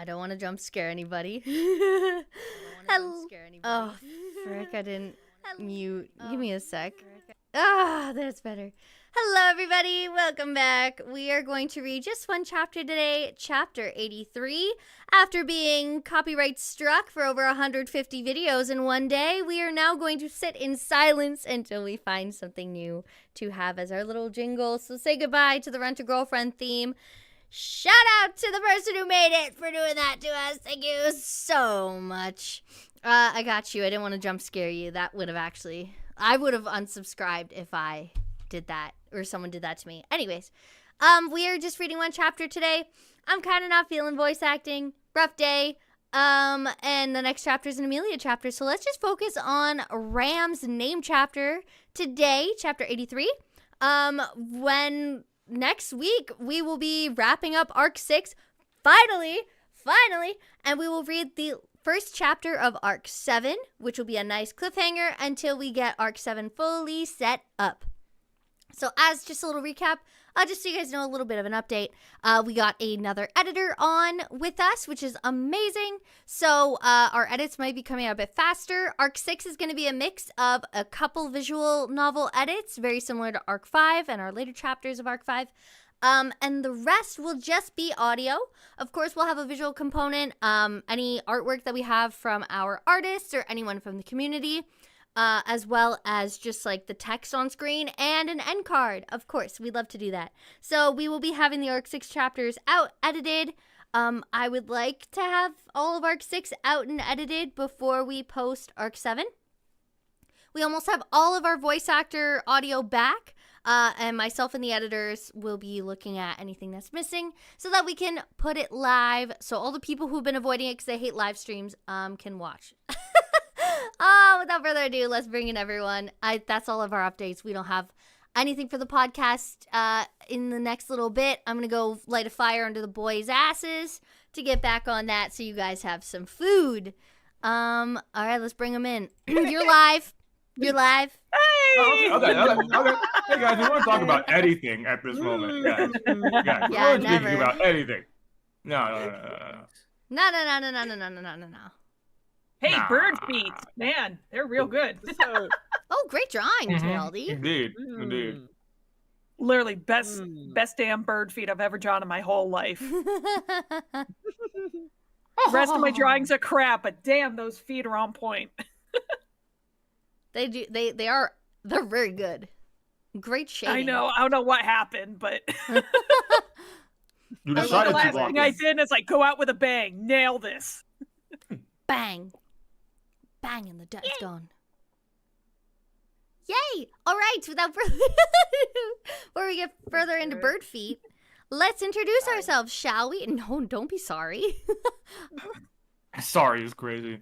I don't want to jump scare anybody. Oh, frick, I didn't mute. Give me a sec. That's better. Hello, everybody. Welcome back. We are going to read just one chapter today, chapter 83. After being copyright struck for over 150 videos in one day, we are now going to sit in silence until we find something new to have as our little jingle. So say goodbye to the Rent-A-Girlfriend theme. Shout out to the person who made it for doing that to us. Thank you so much. I got you. I didn't want to jump scare you. That would have actually... I would have unsubscribed if I did that or someone did that to me. Anyways, we are just reading one chapter today. I'm kind of not feeling voice acting. Rough day. And the next chapter is an Amelia chapter. So let's just focus on Ram's name chapter today, chapter 83. When next week we will be wrapping up Arc 6, finally, and we will read the first chapter of Arc 7, which will be a nice cliffhanger until we get Arc 7 fully set up. So as just a little recap, just so you guys know a little bit of an update, we got another editor on with us, which is amazing. So our edits might be coming out a bit faster. Arc 6 is going to be a mix of a couple visual novel edits, very similar to Arc 5 and our later chapters of Arc 5. And the rest will just be audio. Of course, we'll have a visual component, any artwork that we have from our artists or anyone from the community, as well as just like the text on screen and an end card. Of course, we'd love to do that. So we will be having the Arc 6 chapters out edited. I would like to have all of Arc 6 out and edited before we post Arc 7. We almost have all of our voice actor audio back. And myself and the editors will be looking at anything that's missing so that we can put it live so all the people who've been avoiding it because they hate live streams can watch. Without further ado, let's bring in everyone. That's all of our updates. We don't have anything for the podcast in the next little bit. I'm going to go light a fire under the boys' asses to get back on that so you guys have some food. All right, let's bring them in. You're live. You're live. Hey! Okay. Hey guys, we want to talk about anything at this moment. Guys, Yeah, we're never. speaking about anything. No. No. Hey, Nah. bird feet. Man, they're real good. Oh, great drawing, Geraldy. Indeed. Literally best damn bird feet I've ever drawn in my whole life. The rest of my drawings are crap, but damn, those feet are on point. They're very good. Great shading. I know. I don't know what happened, but You the decided to last walk thing I did is like go out with a bang, nail this. Bang. Bang, and the death's gone. Yay! All right, without further ado, before we get further into bird feet, let's introduce ourselves, shall we? No, don't be sorry. Sorry, it's crazy.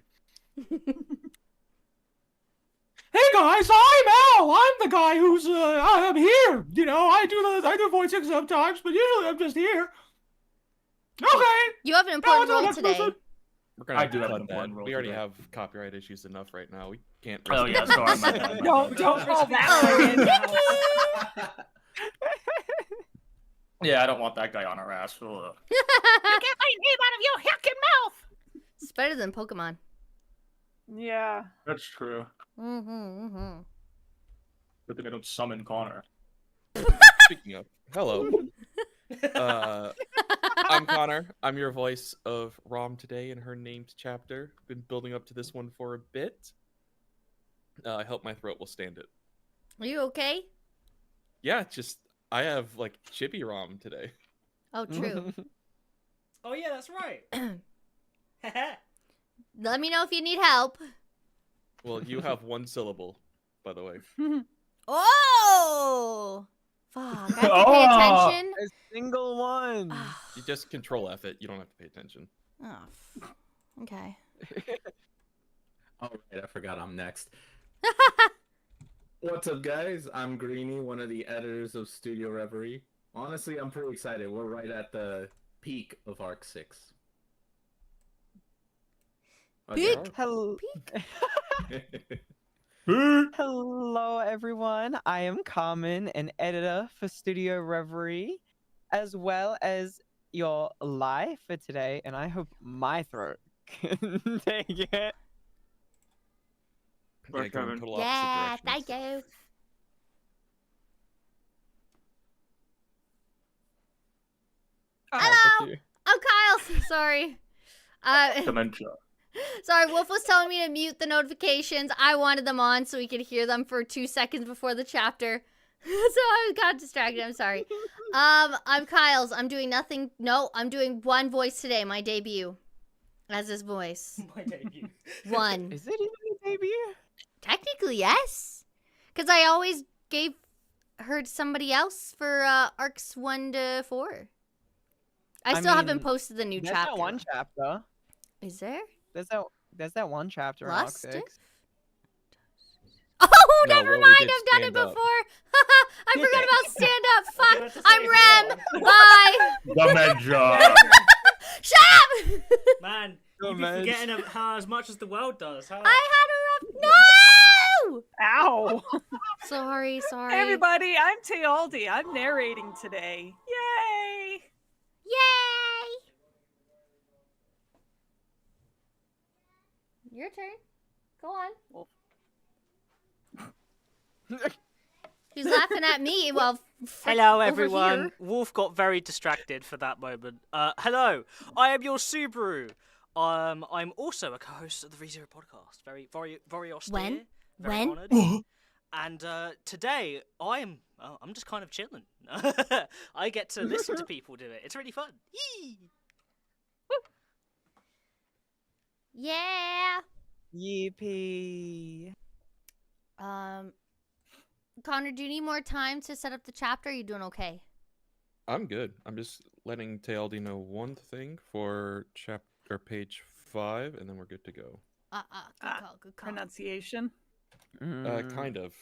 Hey guys, I'm Al. I'm the guy who's I'm here. You know, I do voicing sometimes, but usually I'm just here. Okay. You have an important role today. We're gonna I do have cut an important that. role We already today. have copyright issues enough right now. We can't. Oh yeah, sorry. My bad. Don't roll that one in. Yeah, I don't want that guy on our ass. Ugh. Get my name out of your heckin' mouth. It's better than Pokemon. Yeah. That's true. Good thing I don't summon Connor. Speaking of, hello. I'm Connor. I'm your voice of Rom today in her named chapter. Been building up to this one for a bit. I hope my throat will stand it. Are you okay? Yeah, just I have like chibi Rom today. Oh, true. Oh yeah, that's right. Let me know if you need help. Well, you have one syllable, by the way. Oh! Fuck, I have to pay Oh. attention. A single one. You just control F it. You don't have to pay attention. Oh, okay. All right, I forgot I'm next. What's up, guys? I'm Greeny, one of the editors of Studio Reverie. Honestly, I'm pretty excited. We're right at the peak of Arc 6. Peak? Hello. Hello, everyone. I am Carmen, an editor for Studio Reverie, as well as your life for today, and I hope my throat can take it. Yeah, going Kevin. total Yeah, opposite thank directions. you. Hello! Oh, Kyle! Sorry. Dementia. Sorry, Wolf was telling me to mute the notifications. I wanted them on so we could hear them for 2 seconds before the chapter. So I got distracted. I'm sorry. I'm Kyle's. I'm doing nothing. No, I'm doing one voice today, my debut. As his voice. My debut. One. Is it even a debut? Technically, yes. Because I always heard somebody else for arcs 1 to 4. I still haven't mean, posted the new There's chapter. that one chapter. Is there? There's that one chapter in Arc 6. Oh, No, never well, we mind. did I've done it stand up. before. I forgot about stand up. I was Fuck. about to I'm say, Rem. hold Bye. Dementia. Shut up. Man, Oh, you've man. been forgetting how as much as the world does. Huh? I had a rough. No. Ow! Sorry. Hey everybody, I'm Tealdi. I'm narrating today. Yay! Yay. Your turn. Go on. He's laughing at me. Well, Hello, over everyone. here. Wolf got very distracted for that moment. Hello, I am your Subaru. I'm also a co-host of the ReZero podcast. Very austere. When? Very When? honoured. And today I'm just kind of chilling. I get to listen to people do it. It's really fun. Yee! Yeah. Yippee. Connor, do you need more time to set up the chapter? Or are you doing okay? I'm good. I'm just letting Tealdi know one thing for chapter page 5, and then we're good to go. Good call. Pronunciation. Kind of.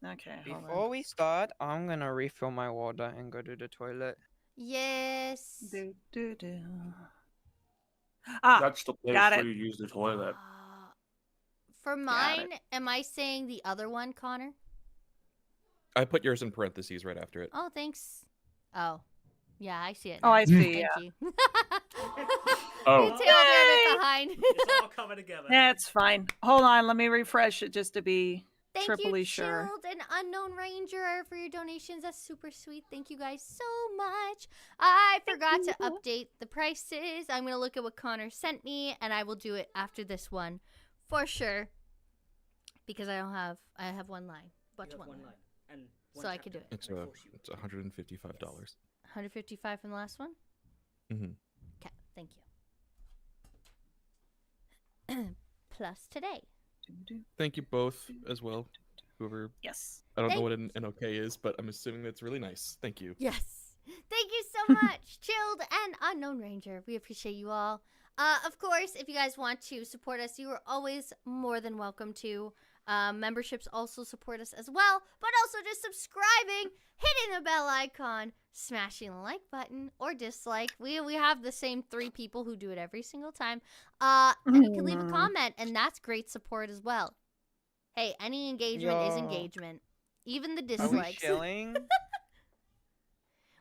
Okay, hold Before on. we start, I'm gonna refill my water and go to the toilet. Yes. Do. Ah, That's the place got where it. you use the toilet. For mine, am I saying the other one, Connor? I put yours in parentheses right after it. Oh, thanks. Oh. Yeah, I see it. Oh, now. I see. Thank you. Oh. You tailed it Yay! behind. It's all coming together. That's fine. Hold on, let me refresh it just to be Thank triply you, sure. Chilled and Unknown Ranger, for your donations. That's super sweet. Thank you guys so much. I forgot to update the prices. I'm going to look at what Connor sent me, and I will do it after this one for sure. Because I have one line. But You have one one line. line. And one So I could do chapter. it. It's it's $155. 155 from the last one? Mm-hmm. Okay, thank you. Plus today. Thank you both as well. Whoever, Yes. I don't know what an okay is, but I'm assuming that's really nice. Thank you. Yes. Thank you so much, Chilled and Unknown Ranger. We appreciate you all. Of course, if you guys want to support us, you are always more than welcome to. Memberships also support us as well, but also just subscribing, hitting the bell icon, smashing the like button or dislike. We have the same 3 people who do it every single time. And you can leave a comment, and that's great support as well. Hey, any engagement is engagement. Even the Are we dislikes. shilling?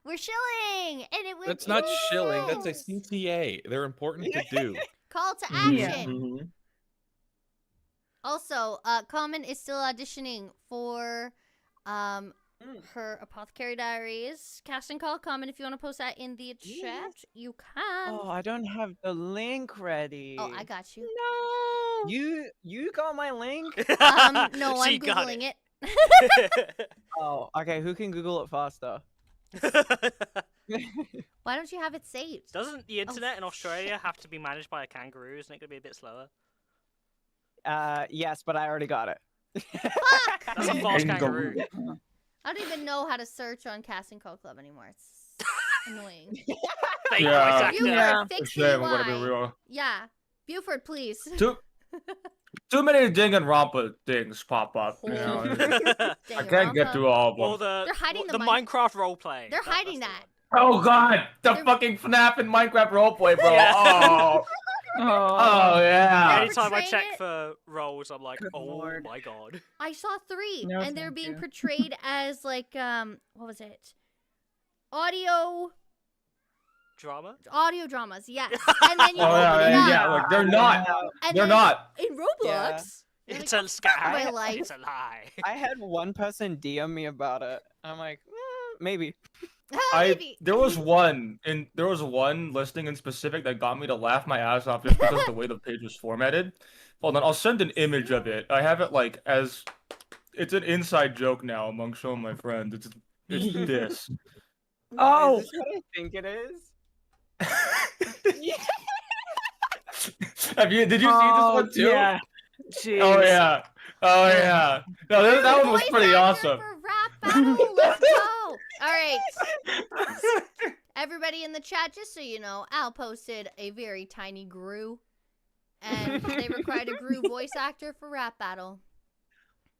We're shilling, and it would. That's not it shilling. That's a is. CTA. They're important to do. Call to Yeah. action. Mm-hmm. Also, Common is still auditioning for her Apothecary Diaries casting call. Common, if you want to post that in the chat, you can. Oh, I don't have the link ready. Oh, I got you. No. You got my link? No, I'm She got Googling it. Oh, okay. Who can Google it faster? Why don't you have it saved? Doesn't the internet in Oh, Australia shit. have to be managed by a kangaroo? Isn't it going to be a bit slower? Yes, but I already got it. Fuck! That's a fast kangaroo. I don't even know how to search on Casting Call Club anymore. It's annoying. Fake Yeah. voice actor. Buford, Yeah. fix Shame, me we're gonna be why. real. Yeah. Buford, please. Too many Danganronpa things pop up. You know? I can't get through all of Or them. the, They're hiding the the mic- Minecraft role playing. They're hiding that. Oh god, the They're- fucking FNAF and Minecraft roleplay, bro. Yeah. Oh, oh yeah. Anytime I portraying check it- for roles, I'm like, oh Lord. my god. I saw 3, No, and they're thank being you. portrayed as like what was it? Audio drama? Audio dramas, yes. And then you Oh open it up. yeah. Like they're not. And They're then not. in Roblox. You're It's like, a "Fuck my scam. life." It's a lie. I had one person DM me about it. I'm like, maybe. Maybe. There was one listing in specific that got me to laugh my ass off just because of the way the page was formatted. Hold on, I'll send an image of it. I have it like as it's an inside joke now among some of my friends. It's this. Oh. Is this what I think it is? Did you see this one too? Yeah. Jeez. Oh yeah. Oh yeah. No, that one was Voice pretty actor awesome. For rap battle, let's go. All right. Everybody in the chat, just so you know, Al posted a very tiny Gru, and they required a Gru voice actor for rap battle.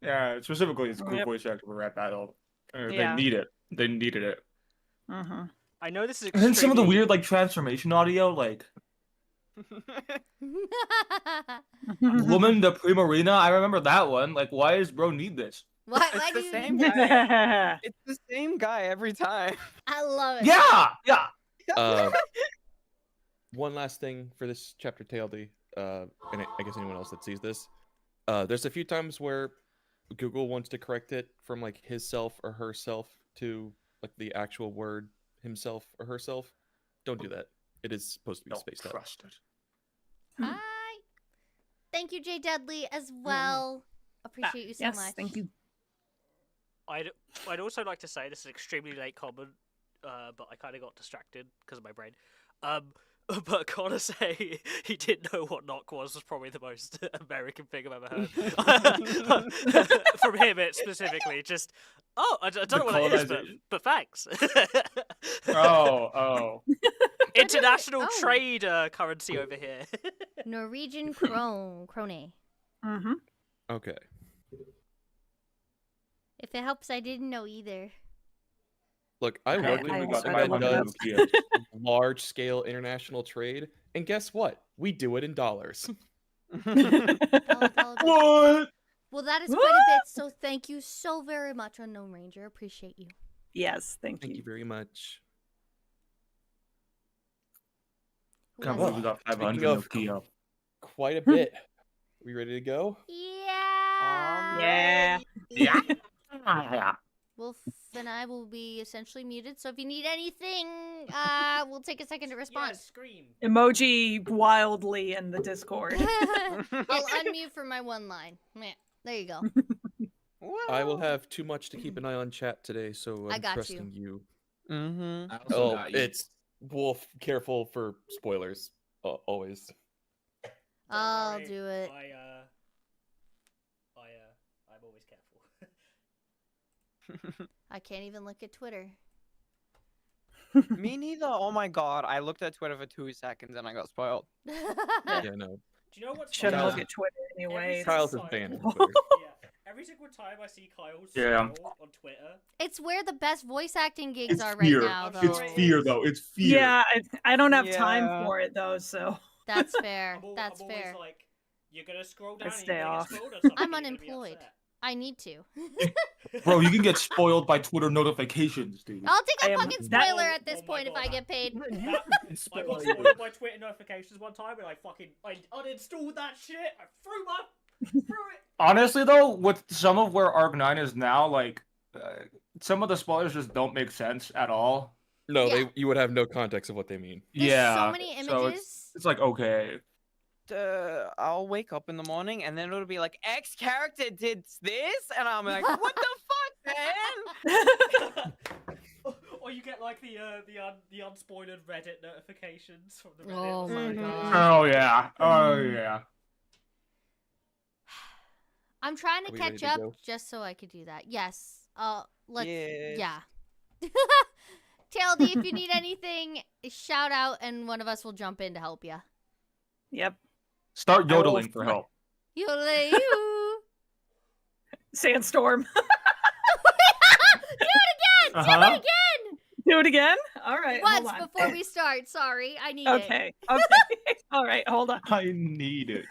Yeah, specifically it's a cool voice actor for rap battle. Yeah. They need it. They needed it. Mm-hmm. I know this is And then some of the extremely- weird like transformation audio, like Woman the Primarina. I remember that one. Like, why does bro need this? Why It's do the you same need this? guy. It's the same guy every time. I love it. Yeah. One last thing for this chapter, TLD, and I guess anyone else that sees this. There's a few times where Google wants to correct it from like his self or herself to like the actual word himself or herself. Don't do that. It is supposed to be spaced out. Trust it. Hi. Thank you, Jay Dudley, as well. Appreciate you so yes, much. thank you. I'd also like to say this is an extremely late comment, but I kind of got distracted because of my brain. But gotta say, he didn't know what knock was probably the most American thing I've ever heard. From him, it specifically just, I don't know what it is, but thanks. Oh. International Oh. trade currency over here. Norwegian krone. Mm-hmm. Okay. If it helps, I didn't know either. Look, I Okay, work I in also gotta look it up. large-scale international trade, and guess what? We do it in dollars. Dollar. What? Well, that is quite a bit, so thank you so very much, Unknown Ranger. Appreciate you. Yes, thank Thank you. you very much. Who Come was on, we it? got 500 Speaking of- Nokia. Quite a bit. We ready to go? Yeah. Yeah. Yeah. Wolf and I will be essentially muted, so if you need anything, we'll take a second to respond. scream. Emoji wildly in the Discord. I'll unmute for my one line. Meh. There you go. I will have too much to keep an eye on chat today, so I I'm got you. trusting you. Mm-hmm. I also Oh, got you. it's Wolf. Careful for spoilers. Always. I'll do it. I'm always careful. I can't even look at Twitter. Me neither. Oh my god. I looked at Twitter for 2 seconds and I got spoiled. Yeah, no. Do you know what's Shouldn't funny? look at Twitter anyway. Kyle's a Sorry. fan from Twitter. Yeah, every single time I see Kyle's Yeah. smile on Twitter, It's where the best voice acting gigs It's are fear. right now, though. It's fear, though. It's fear. Yeah, I don't have Yeah. time for it though, so. That's fair. I'm That's always fair. like, you're gonna scroll down and stay you're gonna off. get spoiled or something, I'm you're gonna be unemployed. upset. I need to. Bro, you can get spoiled by Twitter notifications, dude. I'll take I a am- fucking that- spoiler at this Oh my point if God, I get paid. I got spoiled by Twitter notifications one time and I uninstalled that shit. I threw it. Honestly, though, with some of where Arc 9 is now, like, some of the spoilers just don't make sense at all. No, Yeah. you would have no context of what they mean. There's yeah. so many so images. it's like, okay. I'll wake up in the morning and then it'll be like X character did this, and I'm like, what the fuck, man? Or you get like the unspoiled Reddit notifications from the Reddit. Oh or my something. God. Oh, yeah. Oh, yeah. I'm trying Are to we ready catch to up go? just so I could do that. Yes. Let's. Yes. Yeah. TLD, if you need anything, shout out and one of us will jump in to help you. Yep. Start I will- yodeling for help. You. Sandstorm. Do it again! Do it again? All right. hold Once on. before we start. Sorry, I need it. Okay. Okay. All right. Hold on. I need it.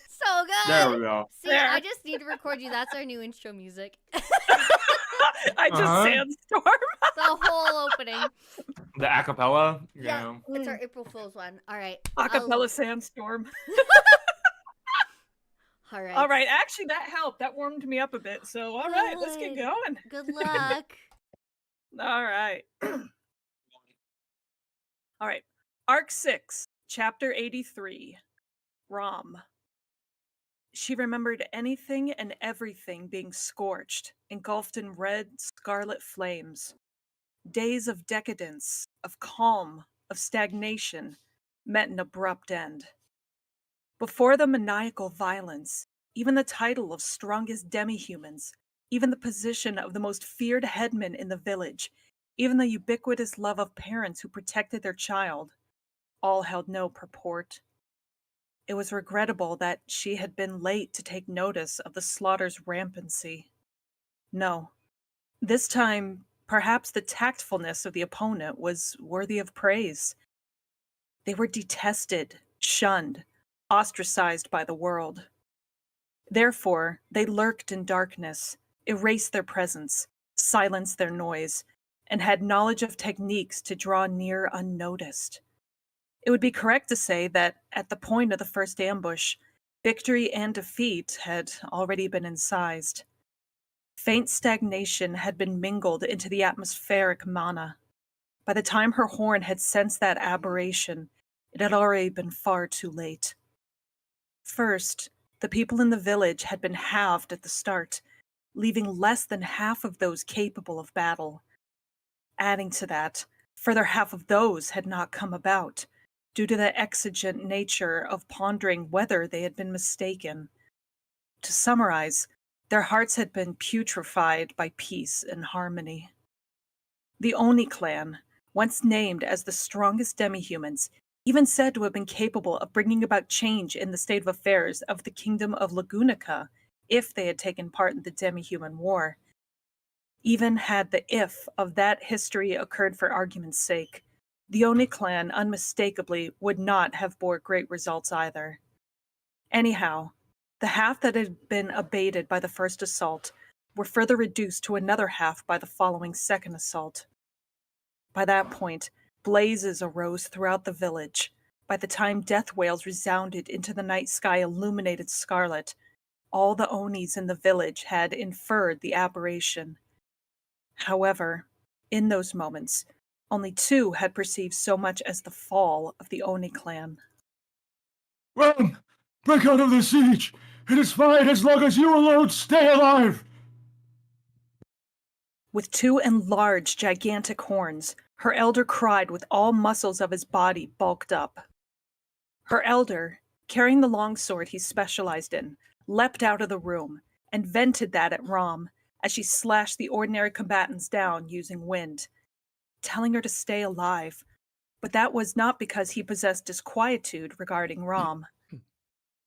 So good. There we go. See, There. I just need to record you. That's our new intro music. I just sandstorm. The whole opening. The acapella. Yeah, it's our April Fool's one. All right. Acapella sandstorm. All right. All right, actually that helped. That warmed me up a bit. So all right, let's get Good. going. Good luck. All right. All right. Arc 6, Chapter 83. Rom. She remembered anything and everything being scorched, engulfed in red, scarlet flames. Days of decadence, of calm, of stagnation, met an abrupt end. Before the maniacal violence, even the title of strongest demi-humans, even the position of the most feared headman in the village, even the ubiquitous love of parents who protected their child, all held no purport. It was regrettable that she had been late to take notice of the slaughter's rampancy. No, this time, perhaps the tactfulness of the opponent was worthy of praise. They were detested, shunned, ostracized by the world. Therefore, they lurked in darkness, erased their presence, silenced their noise, and had knowledge of techniques to draw near unnoticed. It would be correct to say that at the point of the first ambush, victory and defeat had already been incised. Faint stagnation had been mingled into the atmospheric mana. By the time her horn had sensed that aberration, it had already been far too late. First, the people in the village had been halved at the start, leaving less than half of those capable of battle. Adding to that, further half of those had not come about, due to the exigent nature of pondering whether they had been mistaken. To summarize, their hearts had been putrefied by peace and harmony. The Oni clan, once named as the strongest demi-humans, even said to have been capable of bringing about change in the state of affairs of the kingdom of Lagunica if they had taken part in the demi-human war. Even had the if of that history occurred for argument's sake, the Oni clan unmistakably would not have bore great results either. Anyhow, the half that had been abated by the first assault were further reduced to another half by the following second assault. By that point, blazes arose throughout the village. By the time death wails resounded into the night sky illuminated scarlet, all the Onis in the village had inferred the aberration. However, in those moments, only 2 had perceived so much as the fall of the Oni clan. Run! Break out of the siege! It is fine as long as you alone stay alive! With 2 enlarged, gigantic horns, her elder cried with all muscles of his body bulked up. Her elder, carrying the longsword he specialized in, leapt out of the room and vented that at Rom as she slashed the ordinary combatants down using wind, telling her to stay alive, but that was not because he possessed disquietude regarding Rom.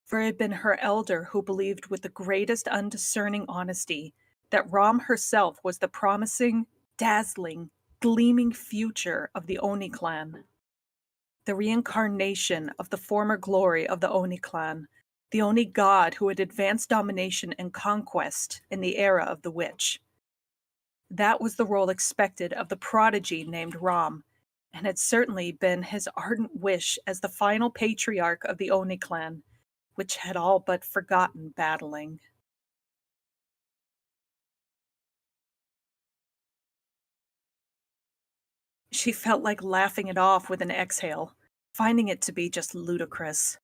For it had been her elder who believed with the greatest undiscerning honesty that Rom herself was the promising, dazzling, gleaming future of the Oni clan. The reincarnation of the former glory of the Oni clan, the Oni god who had advanced domination and conquest in the era of the witch. That was the role expected of the prodigy named Rom, and had certainly been his ardent wish as the final patriarch of the Oni clan, which had all but forgotten battling. She felt like laughing it off with an exhale, finding it to be just ludicrous.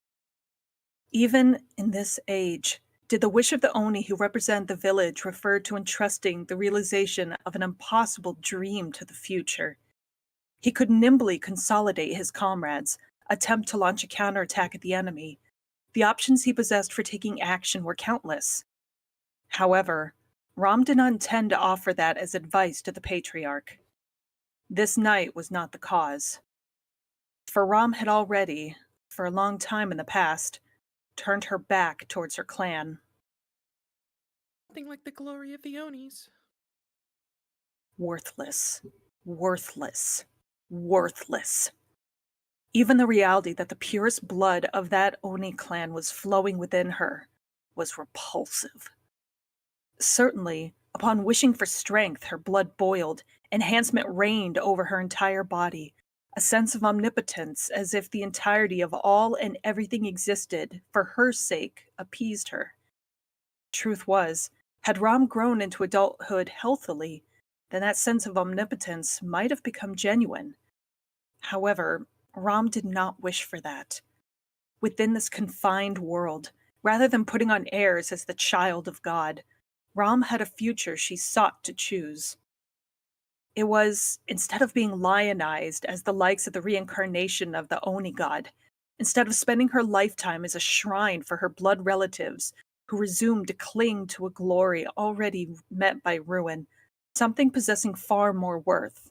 Even in this age, did the wish of the Oni who represent the village refer to entrusting the realization of an impossible dream to the future? He could nimbly consolidate his comrades, attempt to launch a counterattack at the enemy. The options he possessed for taking action were countless. However, Rom did not intend to offer that as advice to the patriarch. This night was not the cause. For Rom had already, for a long time in the past, turned her back towards her clan. Nothing like the glory of the Onis. Worthless. Worthless. Worthless. Even the reality that the purest blood of that Oni clan was flowing within her was repulsive. Certainly, upon wishing for strength, her blood boiled, enhancement reigned over her entire body, a sense of omnipotence as if the entirety of all and everything existed for her sake appeased her. Truth was, had Ram grown into adulthood healthily, then that sense of omnipotence might have become genuine. However, Ram did not wish for that. Within this confined world, rather than putting on airs as the child of God, Ram had a future she sought to choose. It was, instead of being lionized as the likes of the reincarnation of the Oni god, instead of spending her lifetime as a shrine for her blood relatives who resumed to cling to a glory already met by ruin, something possessing far more worth.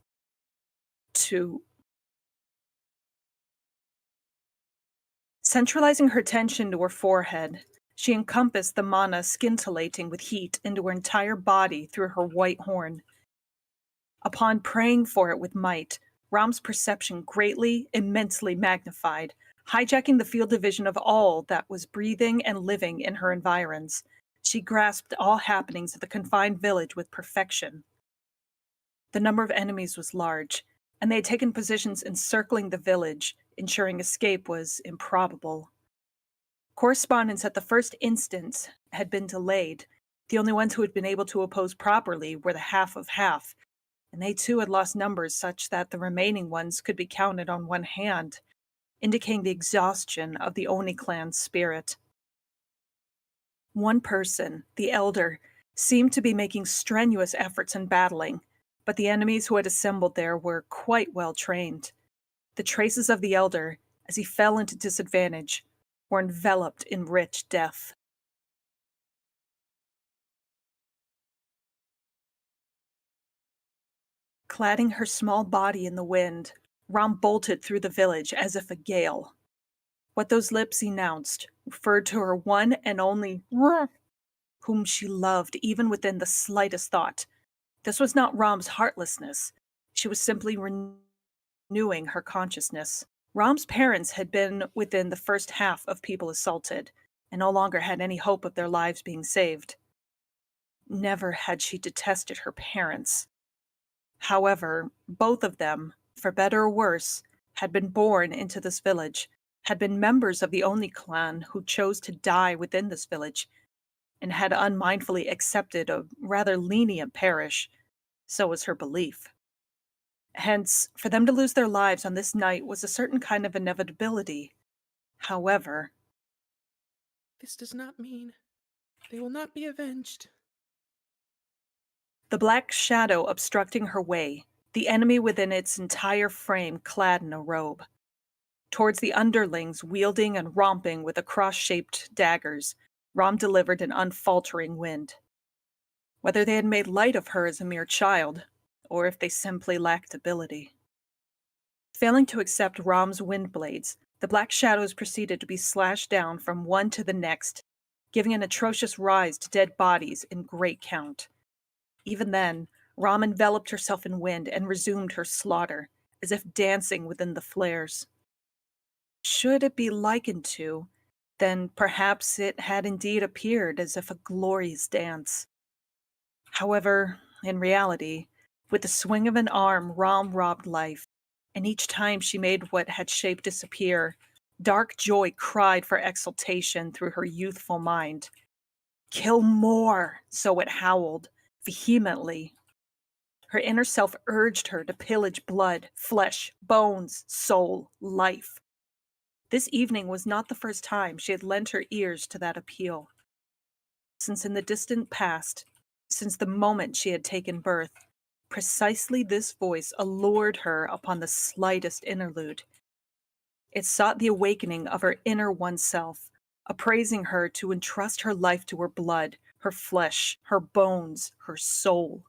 Centralizing her attention to her forehead, she encompassed the mana scintillating with heat into her entire body through her white horn. Upon praying for it with might, Ram's perception greatly, immensely magnified, hijacking the field of vision of all that was breathing and living in her environs. She grasped all happenings of the confined village with perfection. The number of enemies was large, and they had taken positions encircling the village, ensuring escape was improbable. Correspondence at the first instance had been delayed. The only ones who had been able to oppose properly were the half of half, and they too had lost numbers such that the remaining ones could be counted on one hand, indicating the exhaustion of the Oni clan's spirit. One person, the elder, seemed to be making strenuous efforts in battling, but the enemies who had assembled there were quite well trained. The traces of the elder, as he fell into disadvantage, were enveloped in rich death. Cladding her small body in the wind, Ram bolted through the village as if a gale. What those lips announced referred to her one and only whom she loved even within the slightest thought. This was not Ram's heartlessness. She was simply renewing her consciousness. Ram's parents had been within the first half of people assaulted, and no longer had any hope of their lives being saved. Never had she detested her parents. However, both of them, for better or worse, had been born into this village, had been members of the Oni clan who chose to die within this village, and had unmindfully accepted a rather lenient parish. So was her belief. Hence, for them to lose their lives on this night was a certain kind of inevitability. However, This does not mean they will not be avenged. the black shadow obstructing her way, the enemy within its entire frame clad in a robe. Towards the underlings wielding and romping with the cross-shaped daggers, Ram delivered an unfaltering wind. Whether they had made light of her as a mere child, or if they simply lacked ability. Failing to accept Ram's wind blades, the black shadows proceeded to be slashed down from one to the next, giving an atrocious rise to dead bodies in great count. Even then, Ram enveloped herself in wind and resumed her slaughter, as if dancing within the flares. Should it be likened to, then perhaps it had indeed appeared as if a glorious dance. However, in reality, with the swing of an arm, Ram robbed life, and each time she made what had shape disappear, dark joy cried for exultation through her youthful mind. Kill more, so it howled, vehemently. Her inner self urged her to pillage blood, flesh, bones, soul, life. This evening was not the first time she had lent her ears to that appeal. Since in the distant past, since the moment she had taken birth, precisely this voice allured her upon the slightest interlude. It sought the awakening of her inner oneself, appraising her to entrust her life to her blood, her flesh, her bones, her soul.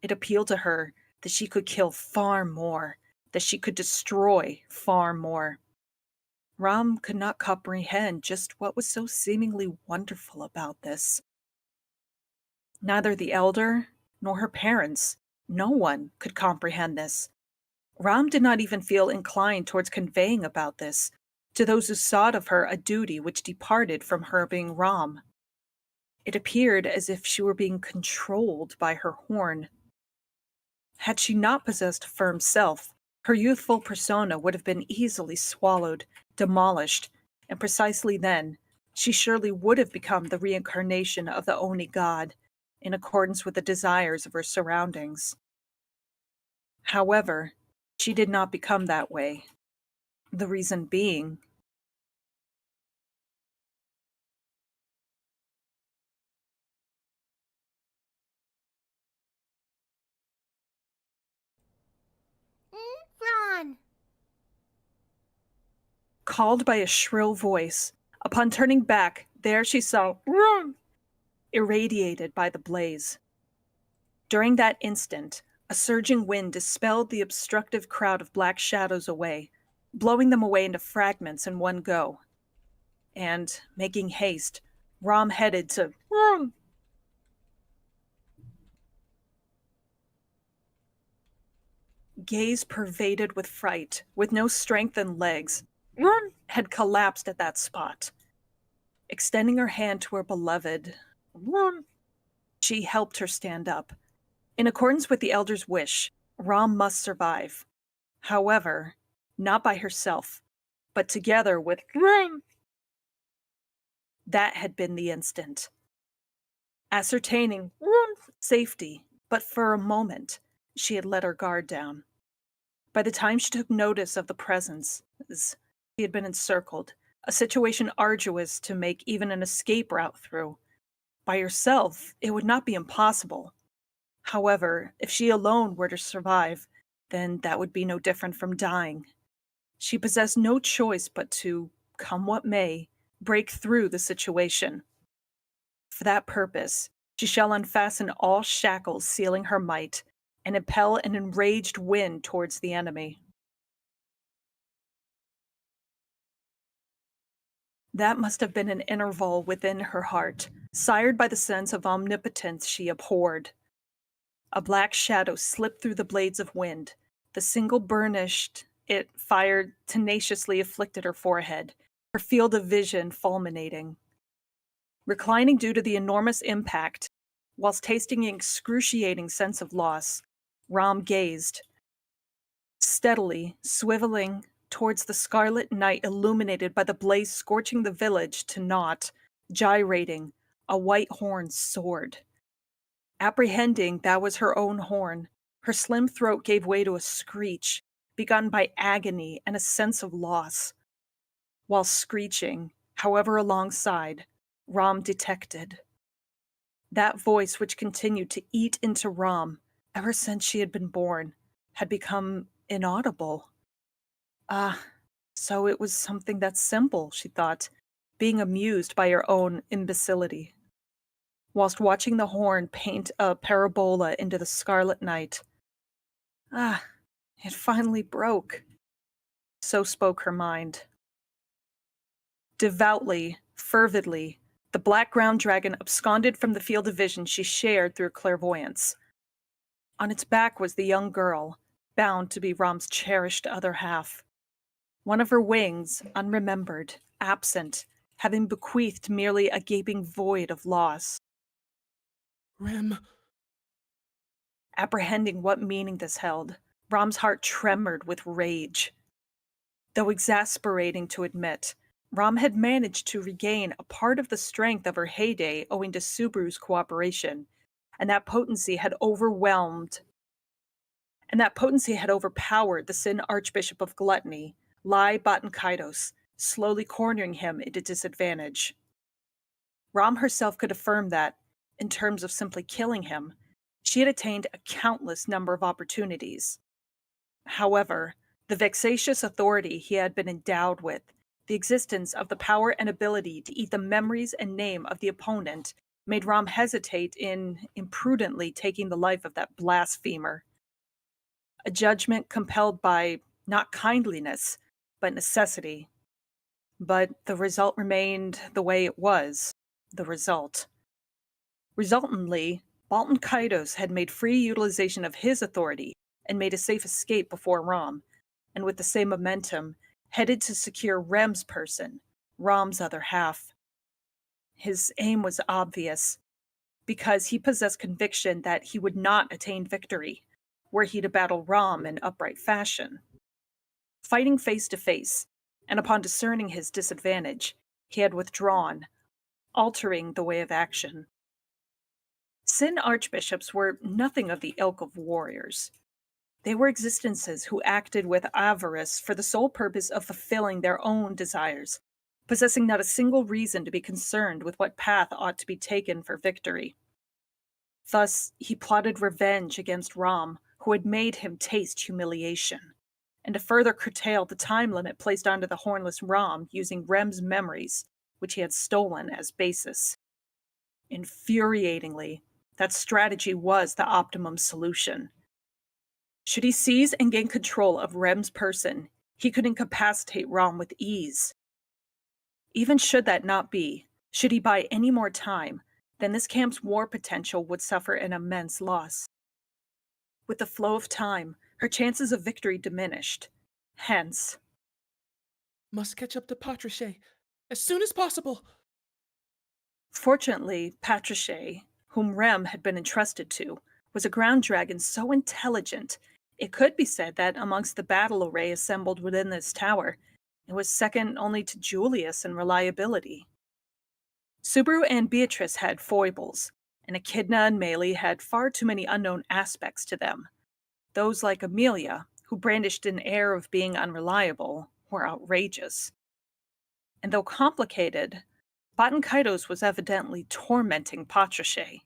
It appealed to her that she could kill far more, that she could destroy far more. Ram could not comprehend just what was so seemingly wonderful about this. Neither the elder nor her parents, no one could comprehend this. Ram did not even feel inclined towards conveying about this to those who sought of her a duty which departed from her being Ram. It appeared as if she were being controlled by her horn. Had she not possessed a firm self, her youthful persona would have been easily swallowed, demolished, and precisely then, she surely would have become the reincarnation of the Oni god, in accordance with the desires of her surroundings. However, she did not become that way. The reason being, Ron! called by a shrill voice, upon turning back, there she saw Ron irradiated by the blaze. During that instant, a surging wind dispelled the obstructive crowd of black shadows away, blowing them away into fragments in one go. And, making haste, Rom headed to Ron. Gaze pervaded with fright, with no strength and legs, Ron had collapsed at that spot. Extending her hand to her beloved, Ron, she helped her stand up. In accordance with the elder's wish, Rom must survive. However, not by herself, but together with Rom. That had been the instant. Ascertaining Rom's safety, but for a moment, she had let her guard down. By the time she took notice of the presence, she had been encircled, a situation arduous to make even an escape route through. By herself, it would not be impossible. However, if she alone were to survive, then that would be no different from dying. She possessed no choice but to, come what may, break through the situation. For that purpose, she shall unfasten all shackles sealing her might, and impel an enraged wind towards the enemy. That must have been an interval within her heart, sired by the sense of omnipotence she abhorred. A black shadow slipped through the blades of wind. The single burnished it fired tenaciously afflicted her forehead, her field of vision fulminating. Reclining due to the enormous impact, whilst tasting an excruciating sense of loss, Rom gazed, steadily swiveling towards the scarlet night illuminated by the blaze scorching the village to naught, gyrating, a white horn soared. Apprehending that was her own horn, her slim throat gave way to a screech, begun by agony and a sense of loss. While screeching, however alongside, Rom detected that voice which continued to eat into Rom ever since she had been born, had become inaudible. So it was something that simple, she thought, being amused by her own imbecility. Whilst watching the horn paint a parabola into the scarlet night. It finally broke. So spoke her mind. Devoutly, fervidly, the black ground dragon absconded from the field of vision she shared through clairvoyance. On its back was the young girl, bound to be Rom's cherished other half. One of her wings, unremembered, absent, having bequeathed merely a gaping void of loss. Rem. Apprehending what meaning this held, Rom's heart tremored with rage. Though exasperating to admit, Rom had managed to regain a part of the strength of her heyday owing to Subaru's cooperation, and that potency had overpowered the Sin Archbishop of Gluttony, Lai Batankaitos, slowly cornering him into disadvantage. Rom herself could affirm that, in terms of simply killing him, she had attained a countless number of opportunities. However, the vexatious authority he had been endowed with, the existence of the power and ability to eat the memories and name of the opponent, made Rom hesitate in imprudently taking the life of that blasphemer. A judgment compelled by not kindliness, but necessity. But the result remained the way it was, the result. Resultantly, Balton Kaitos had made free utilization of his authority and made a safe escape before Rom, and with the same momentum, headed to secure Rem's person, Rom's other half. His aim was obvious, because he possessed conviction that he would not attain victory were he to battle Rom in upright fashion. Fighting face to face, and upon discerning his disadvantage, he had withdrawn, altering the way of action. Sin archbishops were nothing of the ilk of warriors. They were existences who acted with avarice for the sole purpose of fulfilling their own desires, possessing not a single reason to be concerned with what path ought to be taken for victory. Thus, he plotted revenge against Rom, who had made him taste humiliation, and to further curtail the time limit placed onto the hornless Rom using Rem's memories, which he had stolen as basis. Infuriatingly, that strategy was the optimum solution. Should he seize and gain control of Rem's person, he could incapacitate Rom with ease. Even should that not be, should he buy any more time, then this camp's war potential would suffer an immense loss. With the flow of time, her chances of victory diminished. Hence, Must catch up to Patricia as soon as possible. fortunately, Patricia, whom Rem had been entrusted to, was a ground dragon so intelligent, it could be said that amongst the battle array assembled within this tower, it was second only to Julius in reliability. Subaru and Beatrice had foibles, and Echidna and Melee had far too many unknown aspects to them. Those like Amelia, who brandished an air of being unreliable, were outrageous. And though complicated, Botankaitos was evidently tormenting Patrichet.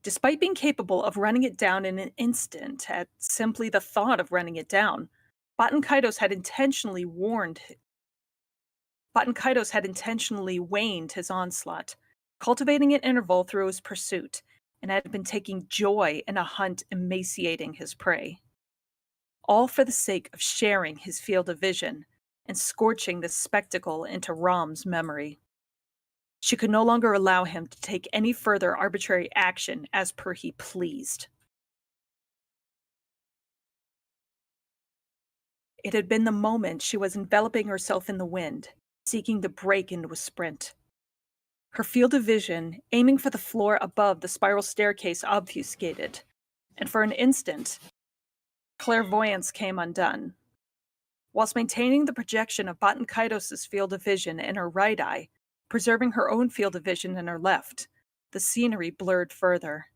Despite being capable of running it down in an instant at simply the thought of running it down, Botankaitos had intentionally waned his onslaught, cultivating an interval through his pursuit, and had been taking joy in a hunt emaciating his prey. All for the sake of sharing his field of vision and scorching this spectacle into Rom's memory. She could no longer allow him to take any further arbitrary action as per he pleased. It had been the moment she was enveloping herself in the wind, seeking to break into a sprint. Her field of vision, aiming for the floor above the spiral staircase, obfuscated, and for an instant, clairvoyance came undone. Whilst maintaining the projection of Botankaitos' field of vision in her right eye, preserving her own field of vision in her left, the scenery blurred further.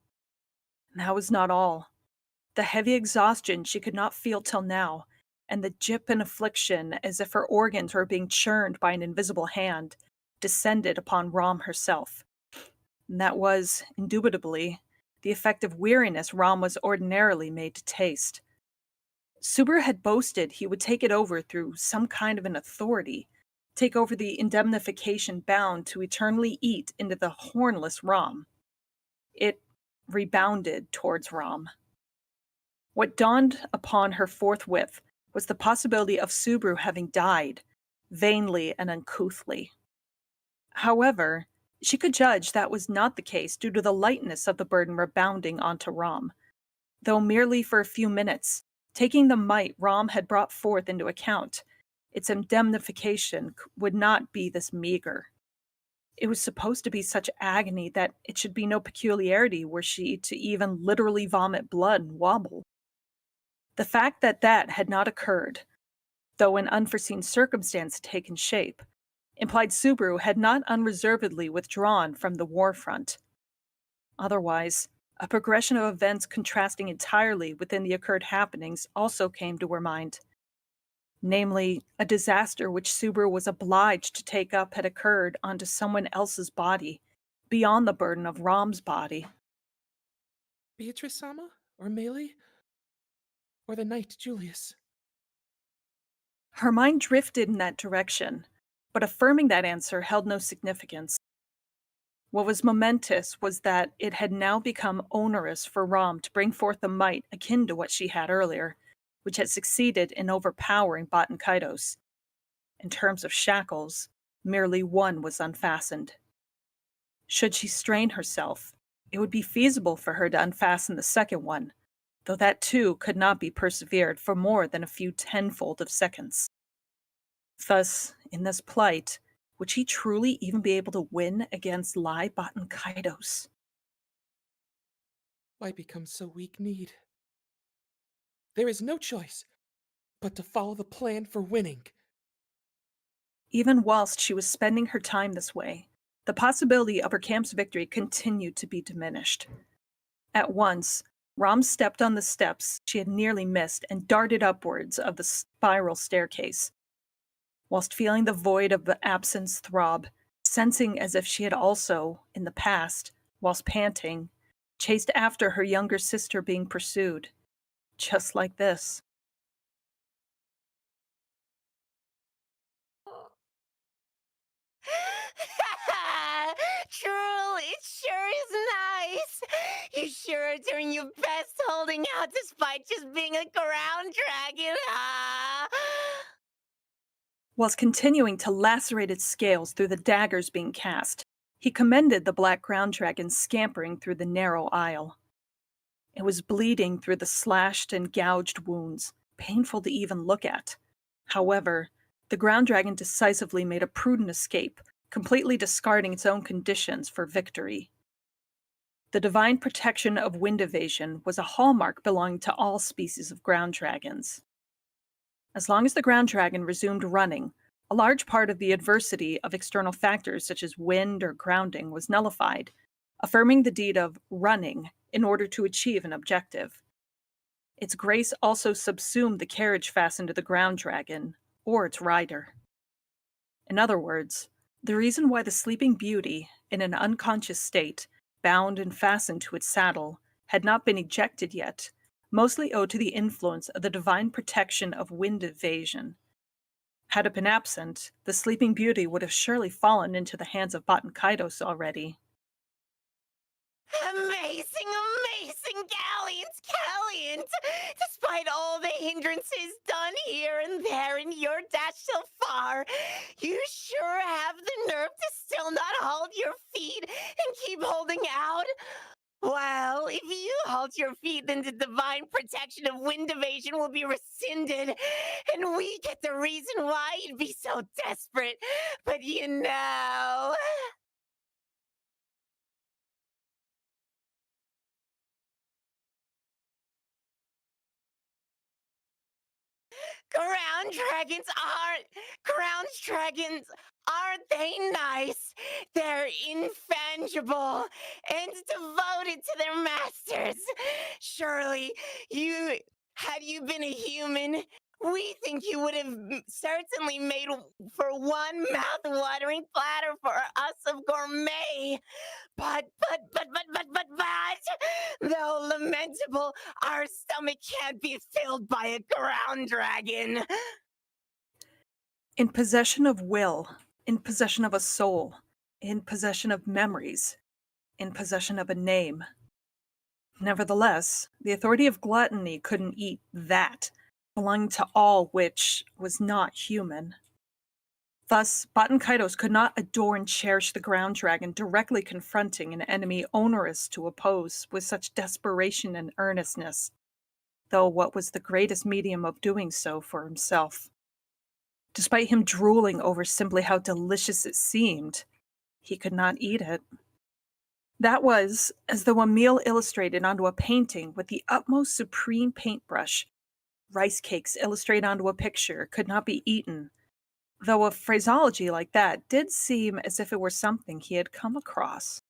And that was not all. The heavy exhaustion she could not feel till now, and the jip and affliction as if her organs were being churned by an invisible hand, descended upon Rom herself. And that was, indubitably, the effect of weariness Rom was ordinarily made to taste. Subaru had boasted he would take it over through some kind of an authority, take over the indemnification bound to eternally eat into the hornless Rom. It rebounded towards Rom. What dawned upon her forthwith was the possibility of Subaru having died, vainly and uncouthly. However, she could judge that was not the case due to the lightness of the burden rebounding onto Rom. Though merely for a few minutes, taking the might Rom had brought forth into account, its indemnification would not be this meager. It was supposed to be such agony that it should be no peculiarity were she to even literally vomit blood and wobble. The fact that that had not occurred, though an unforeseen circumstance had taken shape, implied Subaru had not unreservedly withdrawn from the war front. Otherwise, a progression of events contrasting entirely within the occurred happenings also came to her mind. Namely, a disaster which Subaru was obliged to take up had occurred onto someone else's body, beyond the burden of Rom's body. Beatrice-sama? Or Melee? Or the knight Julius? Her mind drifted in that direction, but affirming that answer held no significance. What was momentous was that it had now become onerous for Rom to bring forth a might akin to what she had earlier, which had succeeded in overpowering Botankaitos. In terms of shackles, merely one was unfastened. Should she strain herself, it would be feasible for her to unfasten the second one, though that too could not be persevered for more than a few tenfold of seconds. Thus, in this plight, Would she truly even be able to win against Lai Batan Kaidos? Why become so weak-kneed? There is no choice but to follow the plan for winning. Even whilst she was spending her time this way, the possibility of her camp's victory continued to be diminished. At once, Rom stepped on the steps she had nearly missed and darted upwards of the spiral staircase. Whilst feeling the void of the absence throb, sensing as if she had also, in the past, whilst panting, chased after her younger sister being pursued, just like this. Truly, it sure is nice. You sure are doing your best holding out despite just being a ground dragon, huh? Whilst continuing to lacerate its scales through the daggers being cast, he commended the black ground dragon scampering through the narrow aisle. It was bleeding through the slashed and gouged wounds, painful to even look at. However, the ground dragon decisively made a prudent escape, completely discarding its own conditions for victory. The divine protection of wind evasion was a hallmark belonging to all species of ground dragons. As long as the ground dragon resumed running, a large part of the adversity of external factors such as wind or grounding was nullified, affirming the deed of running in order to achieve an objective. Its grace also subsumed the carriage fastened to the ground dragon, or its rider. In other words, the reason why the Sleeping Beauty, in an unconscious state, bound and fastened to its saddle, had not been ejected yet, mostly owed to the influence of the divine protection of wind evasion. Had it been absent, the Sleeping Beauty would have surely fallen into the hands of Batan Kaidos already. Amazing, amazing, Gallant! Despite all the hindrances done here and there in your dash so far, you sure have the nerve to still not hold your feet and keep holding out. Well, if you hold your feet, then the divine protection of wind evasion will be rescinded, and we get the reason why you'd be so desperate. But you know... Aren't they nice? They're intangible and devoted to their masters. Surely, had you been a human, we think you would have certainly made for one mouth-watering platter for us of gourmet. But, though lamentable, our stomach can't be filled by a ground dragon. In possession of will, in possession of a soul, in possession of memories, in possession of a name. Nevertheless, the authority of gluttony couldn't eat that, belonging to all which was not human. Thus, Batan Kaidos could not adore and cherish the ground dragon directly confronting an enemy onerous to oppose with such desperation and earnestness, though what was the greatest medium of doing so for himself? Despite him drooling over simply how delicious it seemed, he could not eat it. That was as though a meal illustrated onto a painting with the utmost supreme paintbrush. Rice cakes illustrated onto a picture could not be eaten, though a phraseology like that did seem as if it were something he had come across.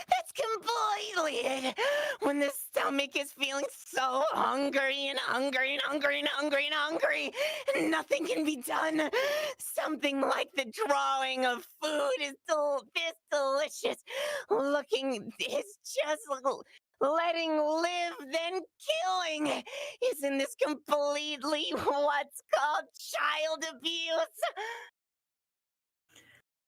That's completely it. When the stomach is feeling so hungry and hungry and hungry and hungry and hungry, and nothing can be done. Something like the drawing of food is this delicious looking. It's just letting live, then killing. Isn't this completely what's called child abuse?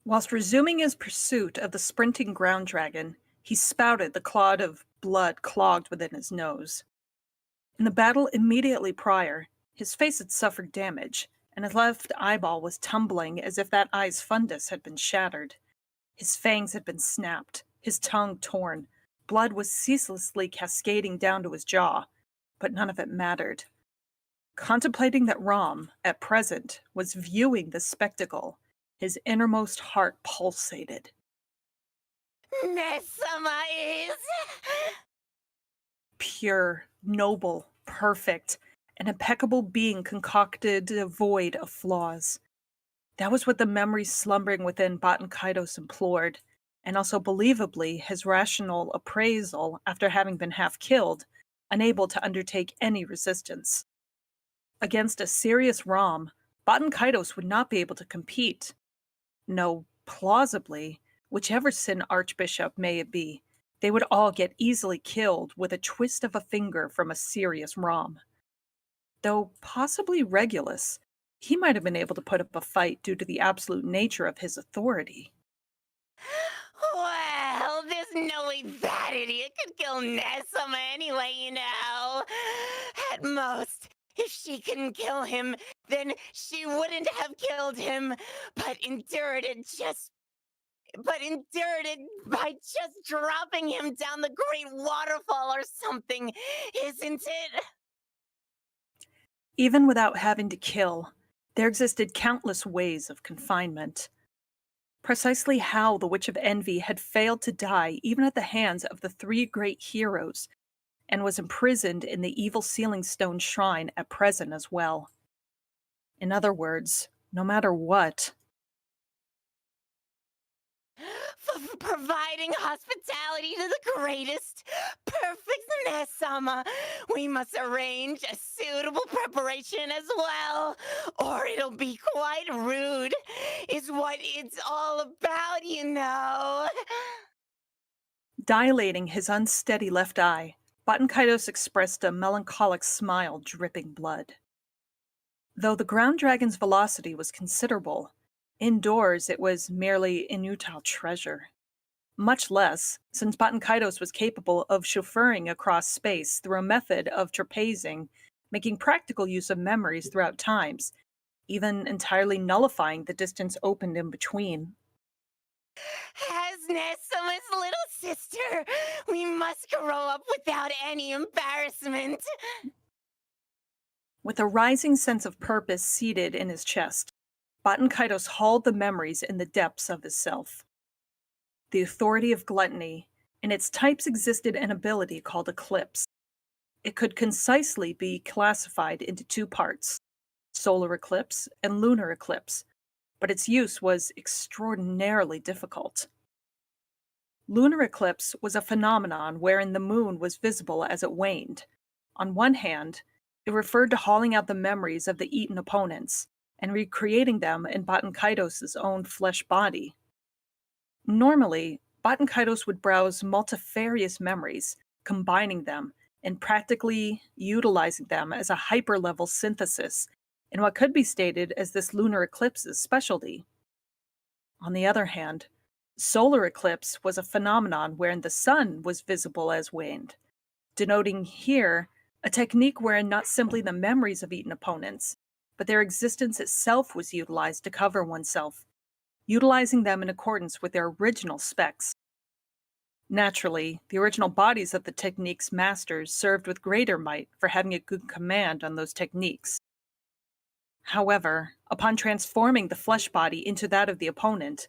Whilst resuming his pursuit of the sprinting ground dragon, he spouted the clod of blood clogged within his nose. In the battle immediately prior, his face had suffered damage, and his left eyeball was tumbling as if that eye's fundus had been shattered. His fangs had been snapped, his tongue torn, blood was ceaselessly cascading down to his jaw, but none of it mattered. Contemplating that Rom, at present, was viewing the spectacle, his innermost heart pulsated. Nesama is Pure, noble, perfect, an impeccable being concocted devoid of flaws. That was what the memory slumbering within Baten Kaidos implored, and also believably his rational appraisal after having been half killed, unable to undertake any resistance. Against a serious Rom, Baten Kaidos would not be able to compete. No, plausibly, whichever Sin Archbishop may it be, they would all get easily killed with a twist of a finger from a serious Rom. Though possibly Regulus, he might have been able to put up a fight due to the absolute nature of his authority. Well, there's no way that idiot could kill Nesama anyway, you know. At most, if she couldn't kill him, then she wouldn't have killed him, but endured it by just dropping him down the great waterfall or something, isn't it? Even without having to kill, there existed countless ways of confinement. Precisely how the Witch of Envy had failed to die even at the hands of the three great heroes, and was imprisoned in the evil Sealing Stone Shrine at present as well. In other words, no matter what, For providing hospitality to the greatest, perfect Nesama, we must arrange a suitable preparation as well, or it'll be quite rude, is what it's all about, you know. dilating his unsteady left eye, Baten Kaidos expressed a melancholic smile dripping blood. Though the ground dragon's velocity was considerable, indoors it was merely inutile treasure. Much less, since Baten Kaidos was capable of chauffeuring across space through a method of trapezing, making practical use of memories throughout times, even entirely nullifying the distance opened in between. As Nesama's little sister, we must grow up without any embarrassment. With a rising sense of purpose seated in his chest, Baten Kaidos hauled the memories in the depths of his self. The authority of gluttony, in its types existed an ability called Eclipse. It could concisely be classified into two parts, solar eclipse and lunar eclipse, but its use was extraordinarily difficult. Lunar eclipse was a phenomenon wherein the moon was visible as it waned. On one hand, it referred to hauling out the memories of the eaten opponents and recreating them in Baten Kaidos' own flesh body. Normally, Baten Kaidos would browse multifarious memories, combining them and practically utilizing them as a hyper-level synthesis in what could be stated as this lunar eclipse's specialty. On the other hand, solar eclipse was a phenomenon wherein the sun was visible as waned, denoting here a technique wherein not simply the memories of eaten opponents, but their existence itself was utilized to cover oneself, utilizing them in accordance with their original specs. Naturally, the original bodies of the technique's masters served with greater might for having a good command on those techniques. However, upon transforming the flesh body into that of the opponent,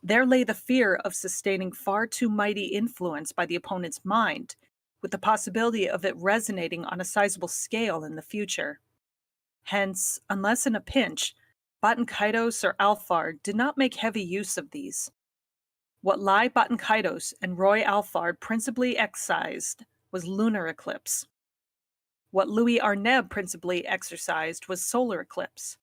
there lay the fear of sustaining far too mighty influence by the opponent's mind, with the possibility of it resonating on a sizable scale in the future. Hence, unless in a pinch, Baten Kaidos or Alphard did not make heavy use of these. What Lai Baten Kaidos and Roy Alphard principally excised was lunar eclipse. What Louis Arneb principally exercised was solar eclipse.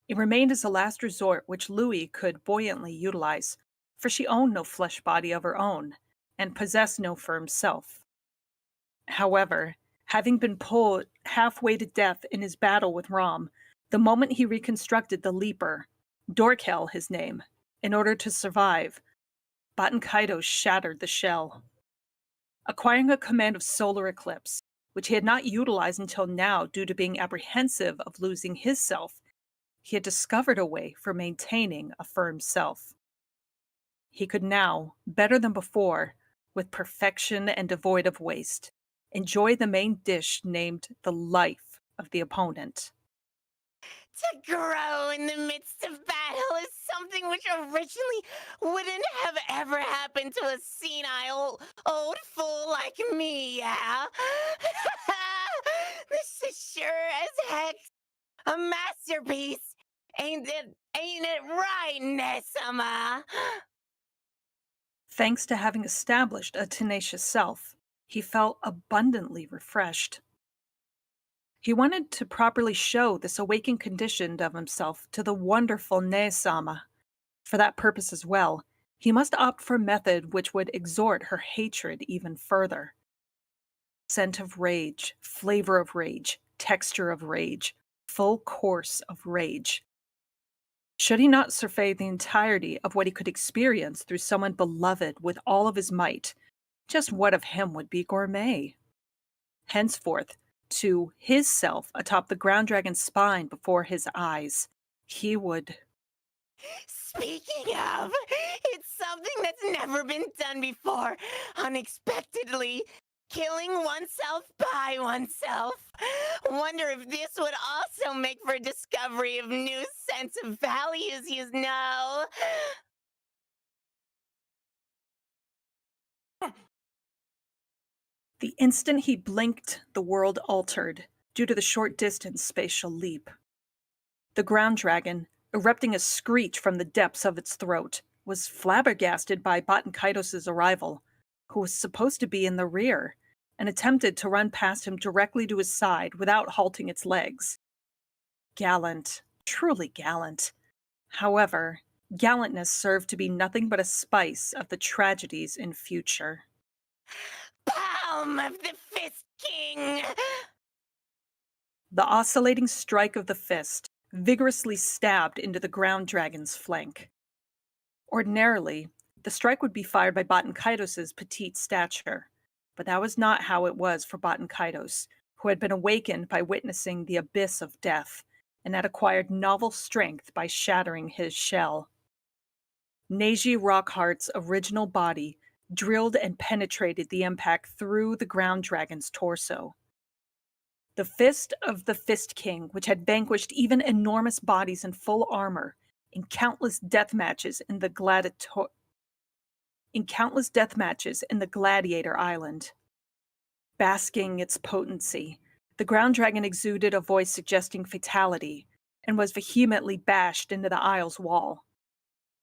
It remained as a last resort which Louis could buoyantly utilize, for she owned no flesh body of her own, and possessed no firm self. However, having been pulled halfway to death in his battle with Rom, the moment he reconstructed the Leaper, Dorkel his name, in order to survive, Baten Kaidos shattered the shell. Acquiring a command of solar eclipse, which he had not utilized until now due to being apprehensive of losing his self, he had discovered a way for maintaining a firm self. He could now, better than before, with perfection and devoid of waste, enjoy the main dish named the life of the opponent. To grow in the midst of battle is something which originally wouldn't have ever happened to a senile old fool like me, yeah? This is sure as heck a masterpiece. Ain't it right, Nessama? Thanks to having established a tenacious self, he felt abundantly refreshed. He wanted to properly show this awakened condition of himself to the wonderful Ne-sama. For that purpose as well, he must opt for a method which would exhort her hatred even further. Scent of rage, flavor of rage, texture of rage, full course of rage. Should he not survey the entirety of what he could experience through someone beloved with all of his might, just what of him would be gourmet? Henceforth, to his self atop the ground dragon's spine before his eyes, he would... Speaking of, it's something that's never been done before. Unexpectedly, killing oneself by oneself. Wonder if this would also make for discovery of new sense of values, you know. The instant he blinked, the world altered, due to the short distance spatial leap. The ground dragon, erupting a screech from the depths of its throat, was flabbergasted by Baten Kaitos' arrival, who was supposed to be in the rear, and attempted to run past him directly to his side without halting its legs. Gallant, truly gallant. However, gallantness served to be nothing but a spice of the tragedies in future. Palm of the Fist King! The oscillating strike of the fist vigorously stabbed into the ground dragon's flank. Ordinarily, the strike would be fired by Baten Kaitos' petite stature, but that was not how it was for Baten Kaitos, who had been awakened by witnessing the abyss of death, and had acquired novel strength by shattering his shell. Neji Rockhart's original body drilled and penetrated the impact through the ground dragon's torso. The fist of the Fist King, which had vanquished even enormous bodies in full armor in countless death matches in the Gladiator Island. Basking its potency, the ground dragon exuded a voice suggesting fatality and was vehemently bashed into the Isle's wall.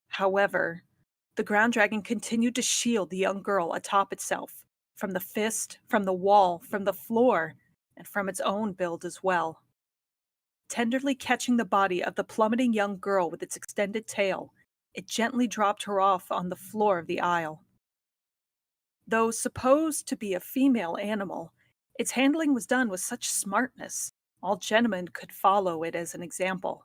However, the ground dragon continued to shield the young girl atop itself, from the fist, from the wall, from the floor, and from its own build as well. Tenderly catching the body of the plummeting young girl with its extended tail, it gently dropped her off on the floor of the Isle. Though supposed to be a female animal, its handling was done with such smartness, all gentlemen could follow it as an example.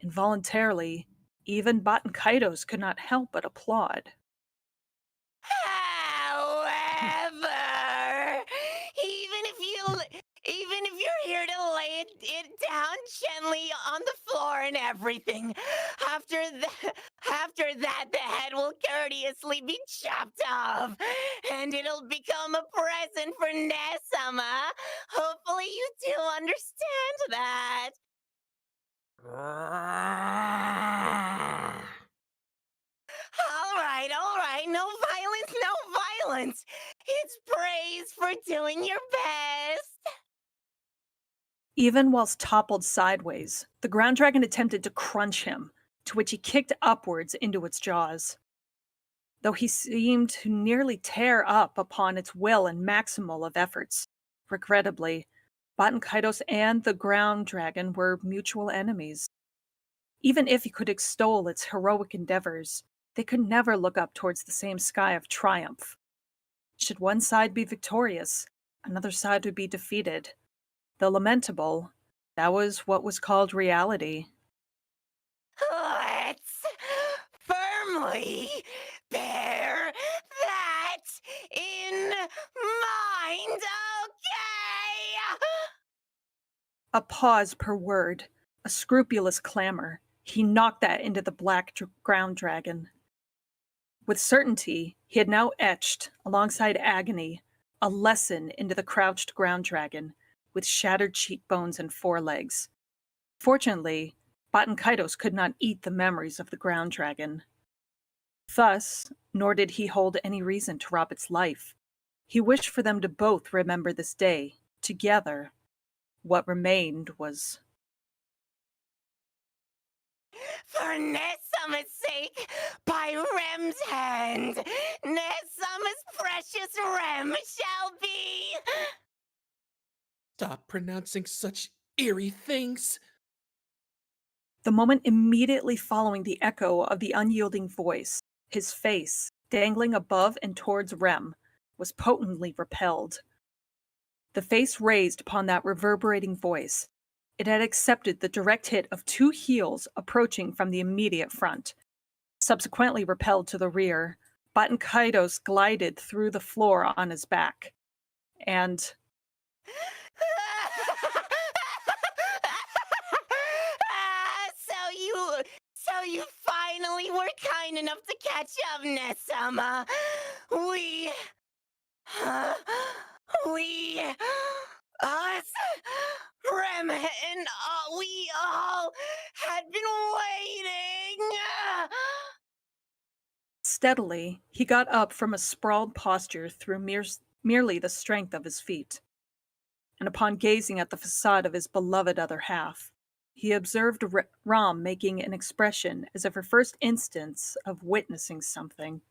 Involuntarily, even Baten Kaitos could not help but applaud. However, even if you're here to lay it down gently on the floor and everything, after that the head will courteously be chopped off, and it'll become a present for Nessama. Hopefully you do understand that. All right, no violence. It's praise for doing your best. Even whilst toppled sideways, the ground dragon attempted to crunch him, to which he kicked upwards into its jaws. Though he seemed to nearly tear up upon its will and maximal of efforts, regrettably, Baten Kaitos and the ground dragon were mutual enemies. Even if he could extol its heroic endeavors, they could never look up towards the same sky of triumph. Should one side be victorious, another side would be defeated. Though lamentable, that was what was called reality. Let's firmly bear that in mind, okay? A pause per word, a scrupulous clamor. He knocked that into the black ground dragon. With certainty, he had now etched, alongside agony, a lesson into the crouched ground dragon, with shattered cheekbones and forelegs. Fortunately, Kaitos could not eat the memories of the ground dragon. Thus, nor did he hold any reason to rob its life. He wished for them to both remember this day, together. What remained was... For Nesama's sake, by Rem's hand, Nesama's precious Rem shall be. Stop pronouncing such eerie things. The moment immediately following the echo of the unyielding voice, his face, dangling above and towards Rem, was potently repelled. The face raised upon that reverberating voice, it had accepted the direct hit of two heels approaching from the immediate front. Subsequently repelled to the rear, Kaitos glided through the floor on his back. And... So you finally were kind enough to catch up, Nesama. Us, Rem, and we all had been waiting. Steadily, he got up from a sprawled posture through merely the strength of his feet. And upon gazing at the facade of his beloved other half, he observed Ram making an expression as of her first instance of witnessing something.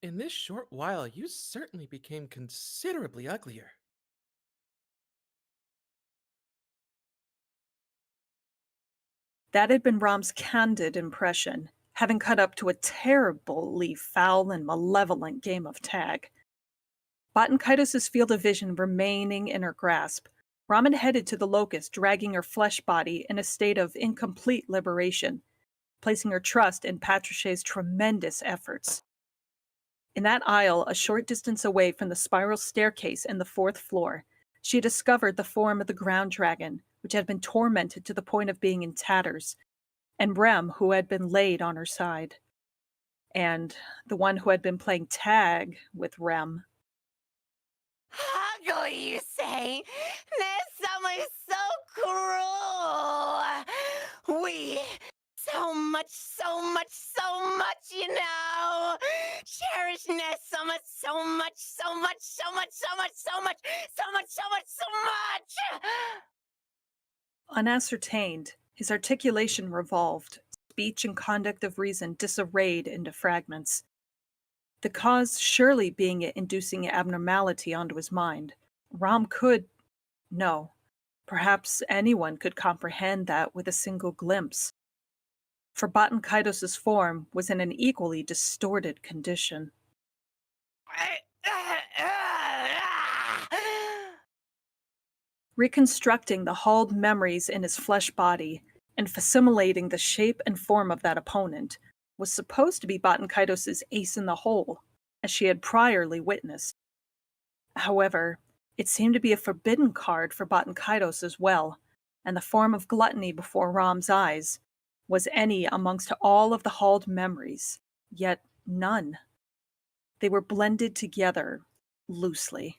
In this short while, you certainly became considerably uglier. That had been Ram's candid impression, having cut up to a terribly foul and malevolent game of tag. Kaitos' field of vision remaining in her grasp, Ram had headed to the locust, dragging her flesh body in a state of incomplete liberation, placing her trust in Patriché's tremendous efforts. In that aisle, a short distance away from the spiral staircase in the 4th floor, she discovered the form of the ground dragon, which had been tormented to the point of being in tatters, and Rem, who had been laid on her side. And the one who had been playing tag with Rem. Ugly, you say? Nesama is so cruel. We so much, you know. Cherish Nesama so much. Unascertained, his articulation revolved, speech and conduct of reason disarrayed into fragments. The cause surely being it inducing abnormality onto his mind. Ram could... No. Perhaps anyone could comprehend that with a single glimpse. For Kaitos' form was in an equally distorted condition. Reconstructing the hauled memories in his flesh body and facsimulating the shape and form of that opponent was supposed to be Kaitos' ace in the hole, as she had priorly witnessed. However, it seemed to be a forbidden card for Kaitos as well, and the form of gluttony before Ram's eyes was any amongst all of the hauled memories, yet none. They were blended together, loosely.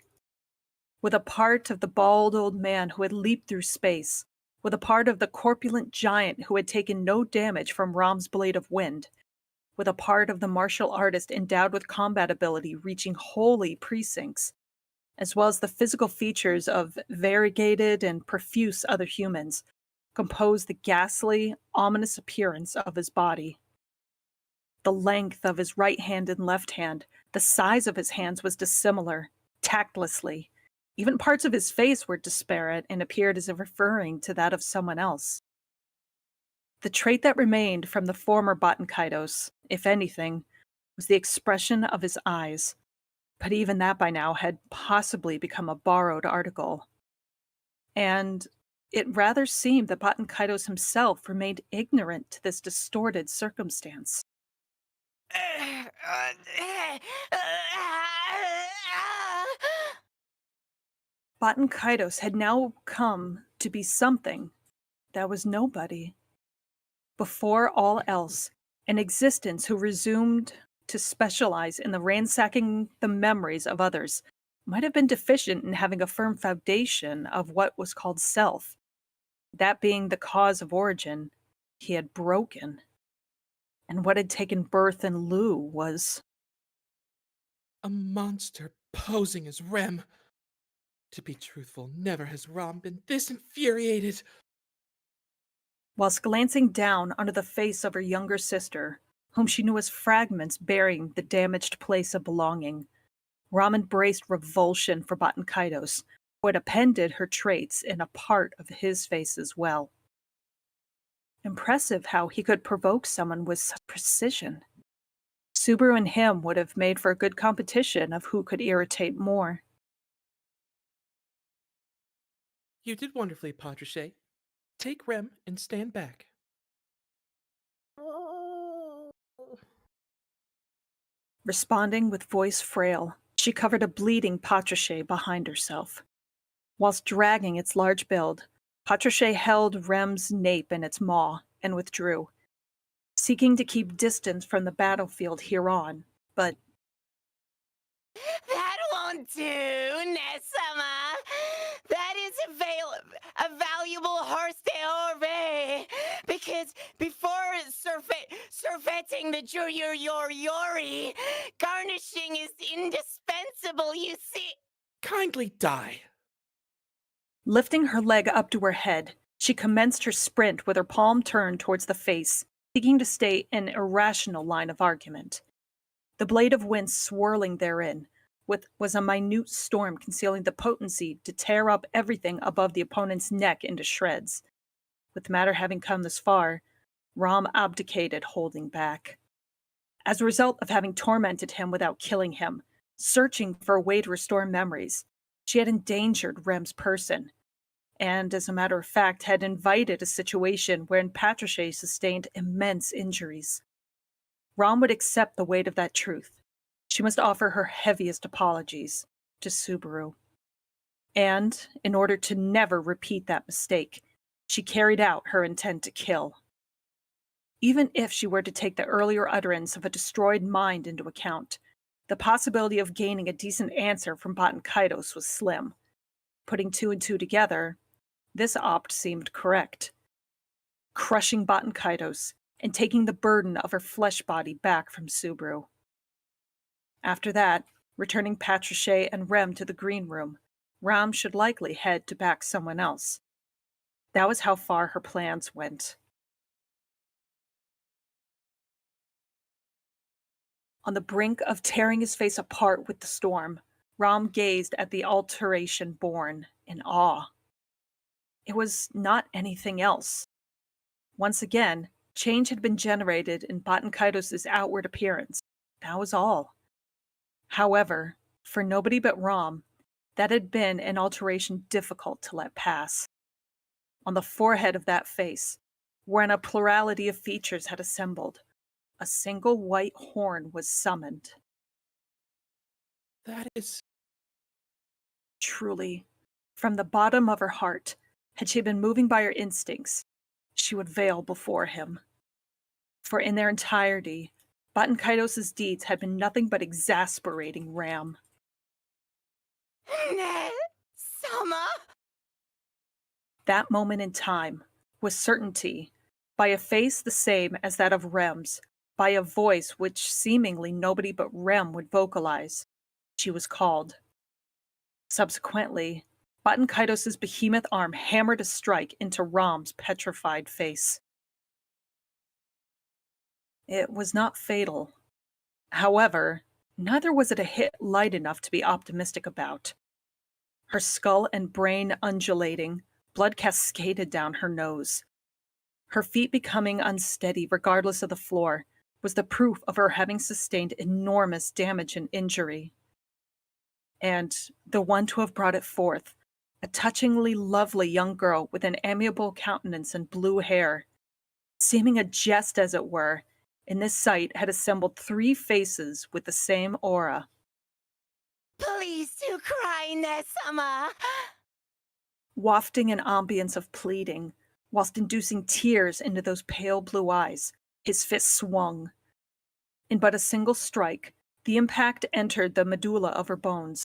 With a part of the bald old man who had leaped through space, with a part of the corpulent giant who had taken no damage from Ram's blade of wind, with a part of the martial artist endowed with combat ability reaching holy precincts, as well as the physical features of variegated and profuse other humans, composed the ghastly, ominous appearance of his body. The length of his right hand and left hand, the size of his hands was dissimilar, tactlessly. Even parts of his face were disparate and appeared as if referring to that of someone else. The trait that remained from the former Kaitos, if anything, was the expression of his eyes, but even that by now had possibly become a borrowed article. And it rather seemed that Kaitos himself remained ignorant to this distorted circumstance. Kaitos had now come to be something that was nobody. Before all else, an existence who resumed to specialize in the ransacking the memories of others, might have been deficient in having a firm foundation of what was called self. That being the cause of origin, he had broken. And what had taken birth in Lou was... A monster posing as Rem. To be truthful, never has Rom been this infuriated. Whilst glancing down onto the face of her younger sister, whom she knew as fragments bearing the damaged place of belonging, Rom embraced revulsion for Batankaitos, who had appended her traits in a part of his face as well. Impressive how he could provoke someone with such precision. Subaru and him would have made for a good competition of who could irritate more. You did wonderfully, Patriche. Take Rem and stand back. Responding with voice frail, she covered a bleeding Patriche behind herself. Whilst dragging its large build, Patriche held Rem's nape in its maw and withdrew, seeking to keep distance from the battlefield hereon, but... That won't do, Nesama. That is a valuable horse de orbe. Because before surfeiting the Yori, garnishing is indispensable, you see. Kindly die. Lifting her leg up to her head, she commenced her sprint with her palm turned towards the face, seeking to stay an irrational line of argument. The blade of wind swirling therein was a minute storm concealing the potency to tear up everything above the opponent's neck into shreds. With the matter having come this far, Rom abdicated, holding back. As a result of having tormented him without killing him, searching for a way to restore memories, she had endangered Rem's person, and as a matter of fact had invited a situation wherein Patriche sustained immense injuries. Rom would accept the weight of that truth. She must offer her heaviest apologies to Subaru. And, in order to never repeat that mistake, she carried out her intent to kill. Even if she were to take the earlier utterance of a destroyed mind into account, the possibility of gaining a decent answer from Batankaitos was slim. Putting two and two together, this opt seemed correct. Crushing Batankaitos and taking the burden of her flesh body back from Subaru. After that, returning Patriche and Rem to the green room, Ram should likely head to back someone else. That was how far her plans went. On the brink of tearing his face apart with the storm, Ram gazed at the alteration born in awe. It was not anything else. Once again, change had been generated in Batankaitos' outward appearance. That was all. However, for nobody but Ram, that had been an alteration difficult to let pass. On the forehead of that face, wherein a plurality of features had assembled, a single white horn was summoned. That is... Truly, from the bottom of her heart, had she been moving by her instincts, she would veil before him. For in their entirety, Batankaitos' deeds had been nothing but exasperating Ram. Sama? That moment in time, with certainty, by a face the same as that of Rem's, by a voice which seemingly nobody but Rem would vocalize, she was called. Subsequently, Batankaitos' behemoth arm hammered a strike into Ram's petrified face. It was not fatal. However, neither was it a hit light enough to be optimistic about. Her skull and brain undulating, blood cascaded down her nose. Her feet becoming unsteady regardless of the floor was the proof of her having sustained enormous damage and injury. And the one to have brought it forth, a touchingly lovely young girl with an amiable countenance and blue hair, seeming a jest as it were, in this sight had assembled 3 faces with the same aura. Please do cry, Nesama. Wafting an ambience of pleading, whilst inducing tears into those pale blue eyes, his fist swung. In but a single strike, the impact entered the medulla of her bones,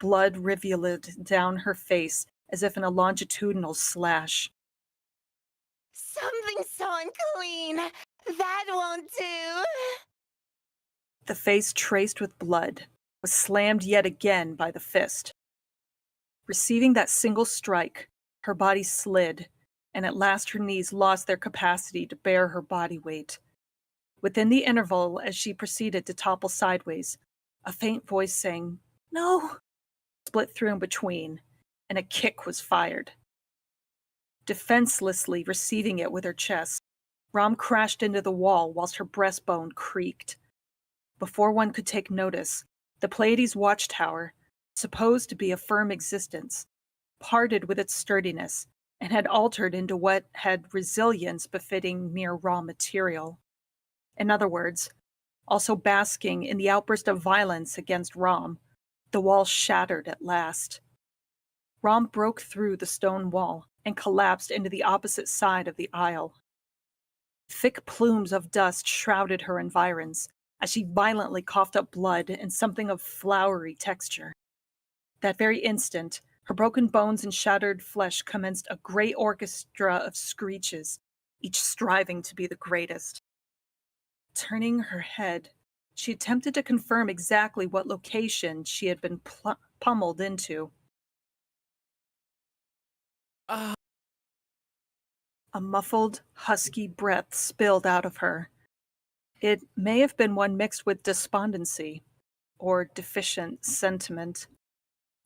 blood rivulated down her face as if in a longitudinal slash. Something so unclean. That won't do. The face traced with blood was slammed yet again by the fist. Receiving that single strike, her body slid, and at last her knees lost their capacity to bear her body weight. Within the interval, as she proceeded to topple sideways, a faint voice saying, "No," split through in between, and a kick was fired. Defenselessly receiving it with her chest, Rom crashed into the wall whilst her breastbone creaked. Before one could take notice, the Pleiades watchtower, supposed to be a firm existence, parted with its sturdiness and had altered into what had resilience befitting mere raw material. In other words, also basking in the outburst of violence against Rom, the wall shattered at last. Rom broke through the stone wall and collapsed into the opposite side of the aisle. Thick plumes of dust shrouded her environs as she violently coughed up blood and something of floury texture. That very instant, her broken bones and shattered flesh commenced a great orchestra of screeches, each striving to be the greatest. Turning her head, she attempted to confirm exactly what location she had been pummeled into. A muffled, husky breath spilled out of her. It may have been one mixed with despondency or deficient sentiment.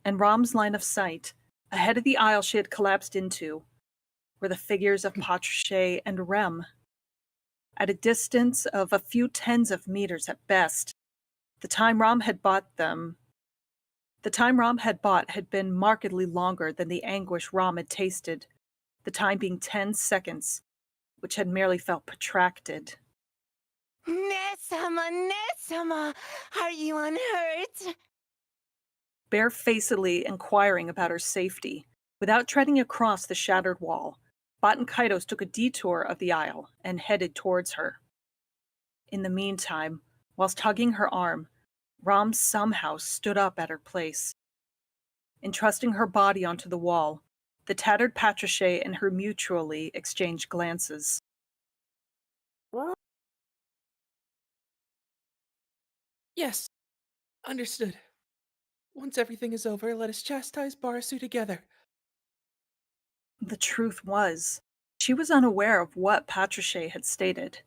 In Rom's line of sight, ahead of the aisle she had collapsed into, were the figures of Patrichet and Rem. At a distance of a few tens of meters at best, the time Rom had bought had been markedly longer than the anguish Rom had tasted, the time being 10 seconds, which had merely felt protracted. Nesama, are you unhurt? Barefacedly inquiring about her safety, without treading across the shattered wall, Baten Kaitos took a detour of the aisle and headed towards her. In the meantime, whilst hugging her arm, Rom somehow stood up at her place. Entrusting her body onto the wall, the tattered Patrichet and her mutually exchanged glances. Yes, understood. Once everything is over, let us chastise Barasu together. The truth was, she was unaware of what Patrichet had stated.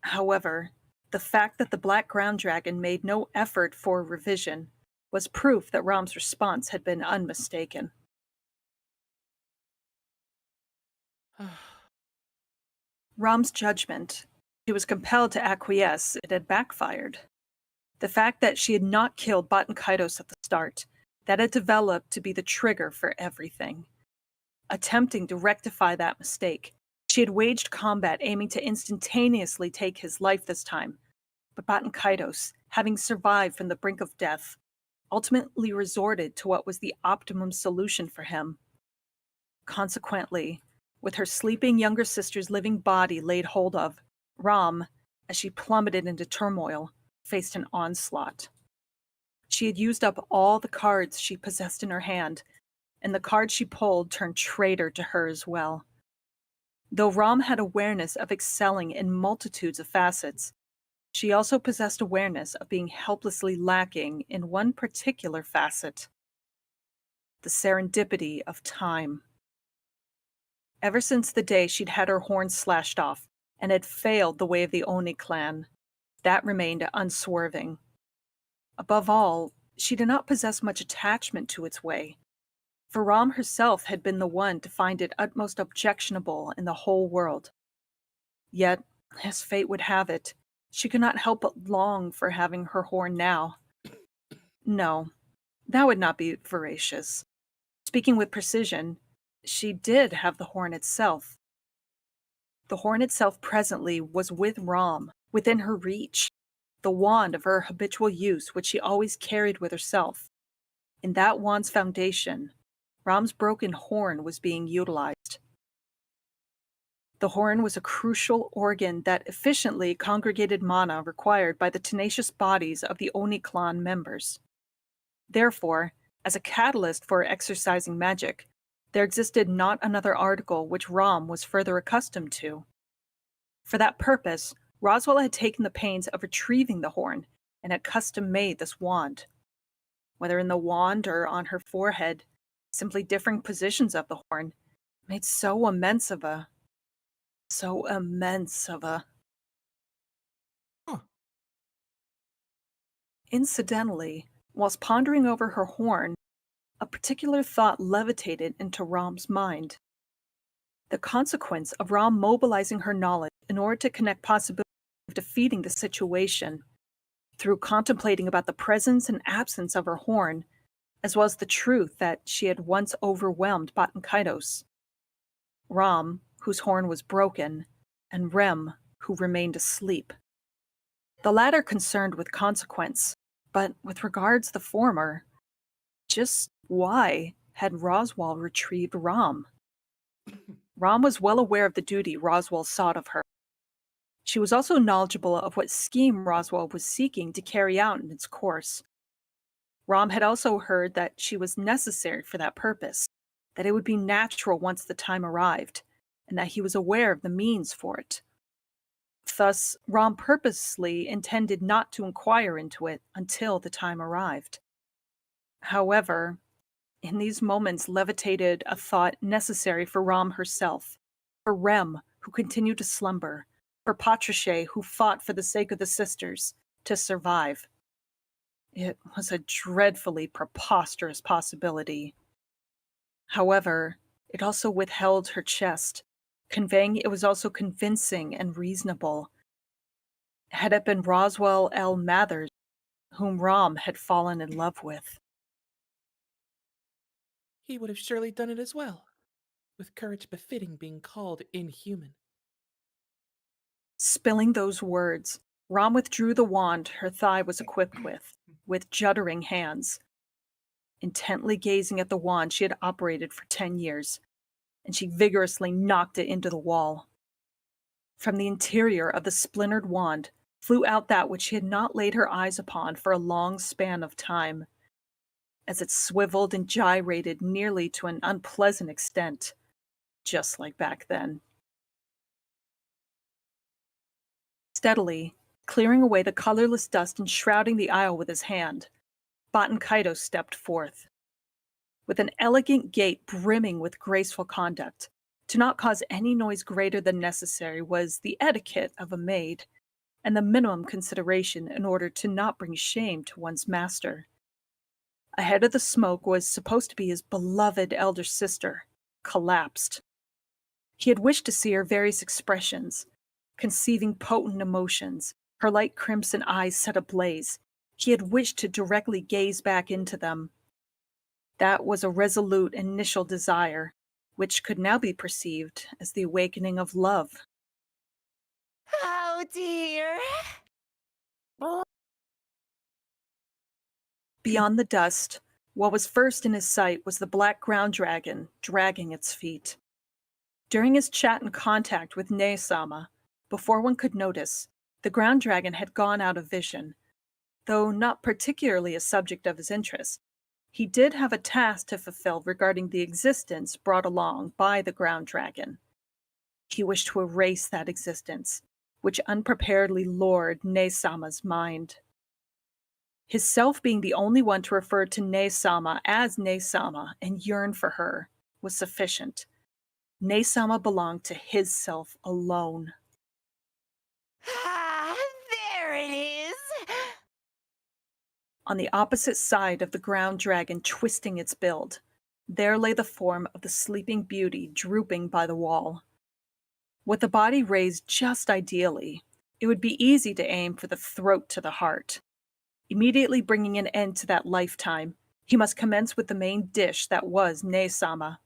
However, the fact that the Black Ground Dragon made no effort for revision was proof that Rom's response had been unmistaken. Rom's judgment, she was compelled to acquiesce, it had backfired. The fact that she had not killed Baten Kaitos at the start, that had developed to be the trigger for everything. Attempting to rectify that mistake, she had waged combat aiming to instantaneously take his life this time, but Baten Kaitos, having survived from the brink of death, ultimately resorted to what was the optimum solution for him. Consequently, with her sleeping younger sister's living body laid hold of, Rom, as she plummeted into turmoil, faced an onslaught. She had used up all the cards she possessed in her hand, and the card she pulled turned traitor to her as well. Though Rom had awareness of excelling in multitudes of facets, she also possessed awareness of being helplessly lacking in one particular facet: the serendipity of time. Ever since the day she'd had her horns slashed off and had failed the way of the Oni clan, that remained unswerving. Above all, she did not possess much attachment to its way, for Rom herself had been the one to find it utmost objectionable in the whole world. Yet, as fate would have it, she could not help but long for having her horn now. No, that would not be veracious. Speaking with precision, she did have the horn itself. The horn itself presently was with Rom, within her reach, the wand of her habitual use which she always carried with herself. In that wand's foundation, Rom's broken horn was being utilized. The horn was a crucial organ that efficiently congregated mana required by the tenacious bodies of the Oni clan members. Therefore, As a catalyst for exercising magic, there existed not another article which Rom was further accustomed to. For that purpose, Roswell had taken the pains of retrieving the horn and had custom-made this wand. Whether in the wand or on her forehead, simply differing positions of the horn made so immense of a... Huh. Incidentally, whilst pondering over her horn, a particular thought levitated into Rom's mind. The consequence of Rom mobilizing her knowledge in order to connect possibility of defeating the situation through contemplating about the presence and absence of her horn, as well as the truth that she had once overwhelmed Kaitos. Rom, whose horn was broken, and Rem, who remained asleep. The latter concerned with consequence, but with regards the former, just why had Roswell retrieved Rom? Rom was well aware of the duty Roswell sought of her. She was also knowledgeable of what scheme Roswell was seeking to carry out in its course. Rom had also heard that she was necessary for that purpose, that it would be natural once the time arrived, and that he was aware of the means for it. Thus, Rom purposely intended not to inquire into it until the time arrived. However, in these moments levitated a thought necessary for Rom herself, for Rem, who continued to slumber, for Patricia, who fought for the sake of the sisters, to survive. It was a dreadfully preposterous possibility. However, it also withheld her chest, conveying it was also convincing and reasonable. Had it been Roswell L. Mathers, whom Rom had fallen in love with? He would have surely done it as well, with courage befitting being called inhuman. Spilling those words, Rom withdrew the wand her thigh was equipped with juddering hands. Intently gazing at the wand she had operated for 10 years, and she vigorously knocked it into the wall. From the interior of the splintered wand flew out that which she had not laid her eyes upon for a long span of time, as it swiveled and gyrated nearly to an unpleasant extent, just like back then. Steadily, clearing away the colorless dust and shrouding the aisle with his hand, Kaitos stepped forth. With an elegant gait brimming with graceful conduct, to not cause any noise greater than necessary was the etiquette of a maid, and the minimum consideration in order to not bring shame to one's master. Ahead of the smoke was supposed to be his beloved elder sister, collapsed. He had wished to see her various expressions, conceiving potent emotions, her light crimson eyes set ablaze. He had wished to directly gaze back into them. That was a resolute initial desire, which could now be perceived as the awakening of love. Oh dear. Beyond the dust, what was first in his sight was the black ground dragon dragging its feet. During his chat and contact with Ne-sama, before one could notice, the ground dragon had gone out of vision. Though not particularly a subject of his interest, he did have a task to fulfill regarding the existence brought along by the ground dragon. He wished to erase that existence, which unpreparedly lured Ne-sama's mind. His self being the only one to refer to Ne-sama as Ne-sama and yearn for her was sufficient. Ne-sama belonged to his self alone. Ah, there it is. On the opposite side of the ground dragon twisting its build, there lay the form of the sleeping beauty drooping by the wall. With the body raised just ideally, it would be easy to aim for the throat to the heart. Immediately bringing an end to that lifetime, he must commence with the main dish that was Ne-sama.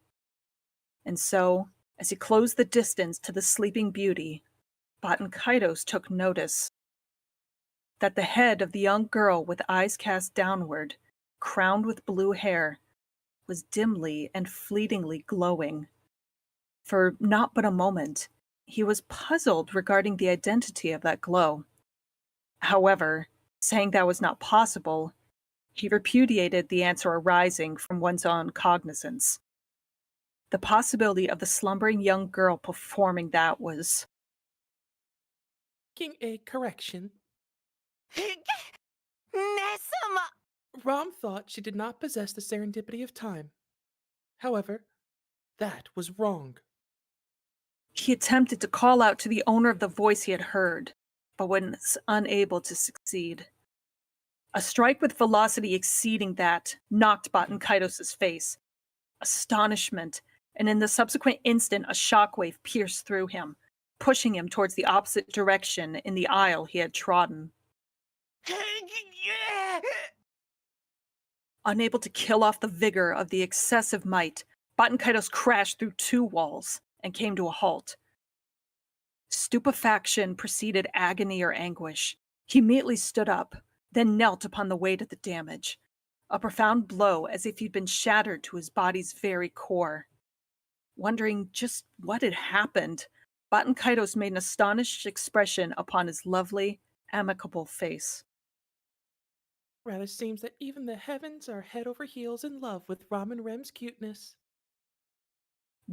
And so, as he closed the distance to the sleeping beauty, Kaitos took notice that the head of the young girl with eyes cast downward, crowned with blue hair, was dimly and fleetingly glowing. For not but a moment, he was puzzled regarding the identity of that glow. However, saying that was not possible, He repudiated the answer arising from one's own cognizance. The possibility of the slumbering young girl performing that was... Making a correction, Nessama! Rom thought she did not possess the serendipity of time. However, that was wrong. He attempted to call out to the owner of the voice he had heard, but was unable to succeed. A strike with velocity exceeding that knocked Baten Kaitos' face. Astonishment, and in the subsequent instant a shockwave pierced through him, pushing him towards the opposite direction in the aisle he had trodden. Unable to kill off the vigor of the excessive might, Baten Kaitos crashed through 2 walls and came to a halt. Stupefaction preceded agony or anguish. He immediately stood up, then knelt upon the weight of the damage. A profound blow, as if he'd been shattered to his body's very core. Wondering just what had happened, Baten Kaitos made an astonished expression upon his lovely, amicable face. Rather seems that even the heavens are head over heels in love with Rom and Rem's cuteness.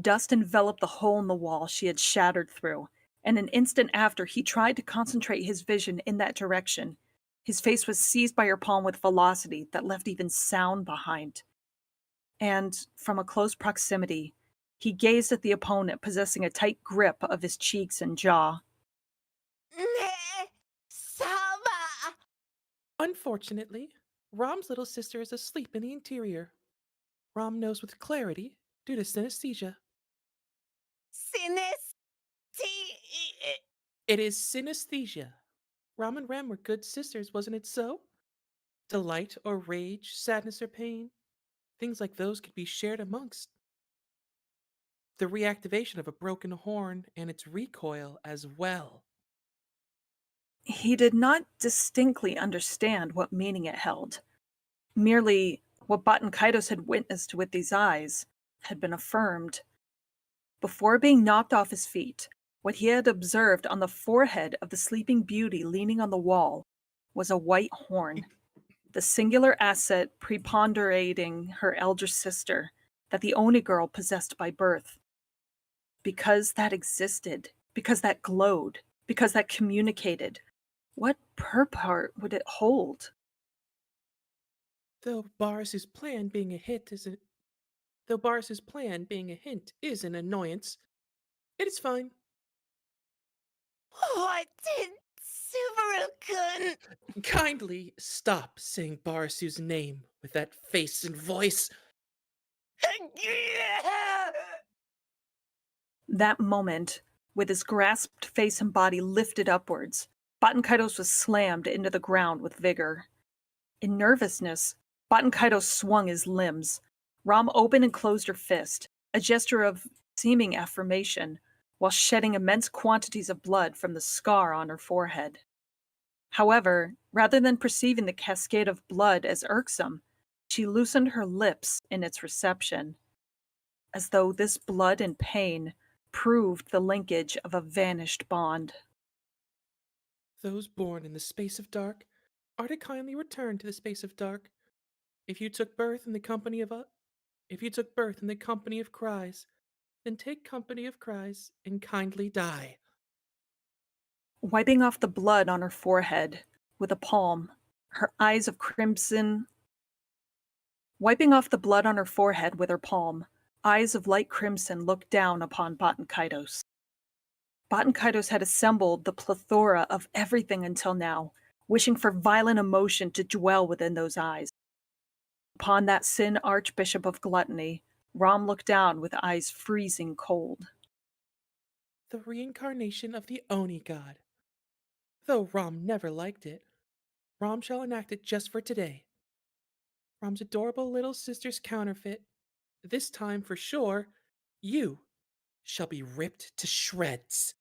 Dust enveloped the hole in the wall she had shattered through, and an instant after he tried to concentrate his vision in that direction. His face was seized by her palm with velocity that left even sound behind. And, from a close proximity, he gazed at the opponent possessing a tight grip of his cheeks and jaw. Nessama! Unfortunately, Rom's little sister is asleep in the interior. Rom knows with clarity due to synesthesia. It is synesthesia. Rom and Rem were good sisters, wasn't it so? Delight or rage, sadness or pain, things like those could be shared amongst. The reactivation of a broken horn and its recoil as well. He did not distinctly understand what meaning it held. Merely what Baten Kaitos had witnessed with these eyes had been affirmed. Before being knocked off his feet, what he had observed on the forehead of the sleeping beauty leaning on the wall was a white horn, the singular asset preponderating her elder sister that the Oni girl possessed by birth. Because that existed, because that glowed, because that communicated, what purport would it hold? Though Boris's plan being a hint is an annoyance, it is fine. What did Subaru-kun? Kindly stop saying Barisu's name with that face and voice. That moment, with his grasped face and body lifted upwards, Baten Kaitos was slammed into the ground with vigor. In nervousness, Baten Kaitos swung his limbs. Rom opened and closed her fist, a gesture of seeming affirmation, while shedding immense quantities of blood from the scar on her forehead. However, rather than perceiving the cascade of blood as irksome, she loosened her lips in its reception, as though this blood and pain proved the linkage of a vanished bond. Those born in the space of dark are to kindly return to the space of dark. If you took birth in the company of cries, then take company of cries and kindly die. Wiping off the blood on her forehead with a palm, her eyes of crimson. Wiping off the blood on her forehead with her palm, eyes of light crimson looked down upon Baten Kaitos. Baten Kaitos had assembled the plethora of everything until now, wishing for violent emotion to dwell within those eyes. Upon that sin archbishop of gluttony, Rom looked down with eyes freezing cold. The reincarnation of the Oni god. Though Rom never liked it, Rom shall enact it just for today. Rom's adorable little sister's counterfeit. This time, for sure, you shall be ripped to shreds.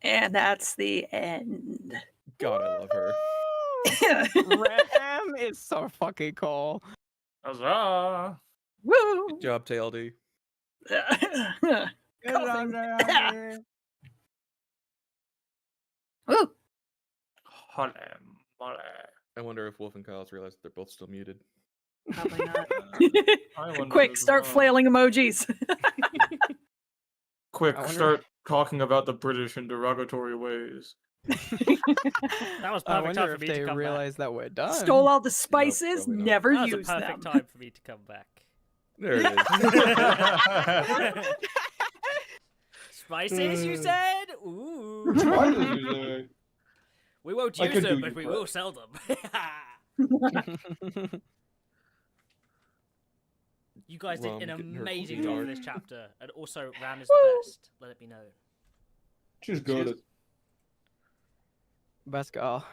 And that's the end. God, I love her. Ram is so fucking cool. Huzzah! Woo! Good job, TLD. Coughing. Woo! I wonder if Wolf and Kyle's realized they're both still muted. Probably not. I wonder Quick, as start well. flailing emojis. Quick, I wonder- start talking about the British in derogatory ways. That was I perfect wonder time for if me they to come realize that we're done. Stole all the spices, probably not. never back. That was a used perfect them. time for me to come back. There it is. Spices, you said? Ooh. We won't I use could them, do but you we proud. will sell them. You guys did Rom an getting her amazing cooking job hard. for this chapter, and also Ram is the best. Let it be known. She's good. Best girl.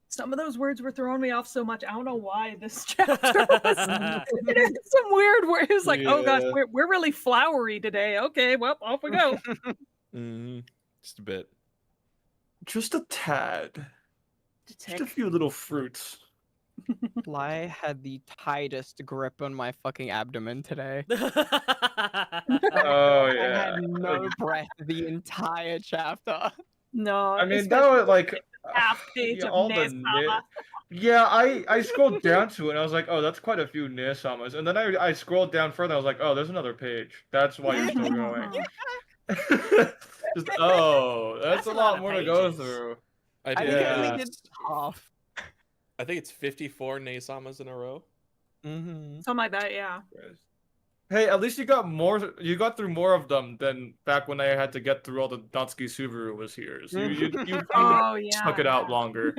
Some of those words were throwing me off so much. I don't know why this chapter was. It is some weird word. It was like, oh gosh, Yeah. we're really flowery today. Okay, well, off we go. Just a bit. Just a tad. Just a few little fruits. Fly had the tightest grip on my fucking abdomen today. Oh I yeah. had no breath the entire chapter. No, I mean, that especially was like half page yeah, of all the Nesama. yeah. I scrolled down to it and I was like, oh, that's quite a few Nisamas. And then I scrolled down further. I was like, oh, there's another page. That's why you're still going. Just oh, that's a a lot lot of more to go pages. through. I think think I Yeah. only did half. I think it's 54 Neisamas in a row. Mm-hmm. Something like that, yeah. Hey, at least you got more. You got through more of them than back when I had to get through all the Natsuki Subaru was here. So you Oh yeah. stuck it out longer.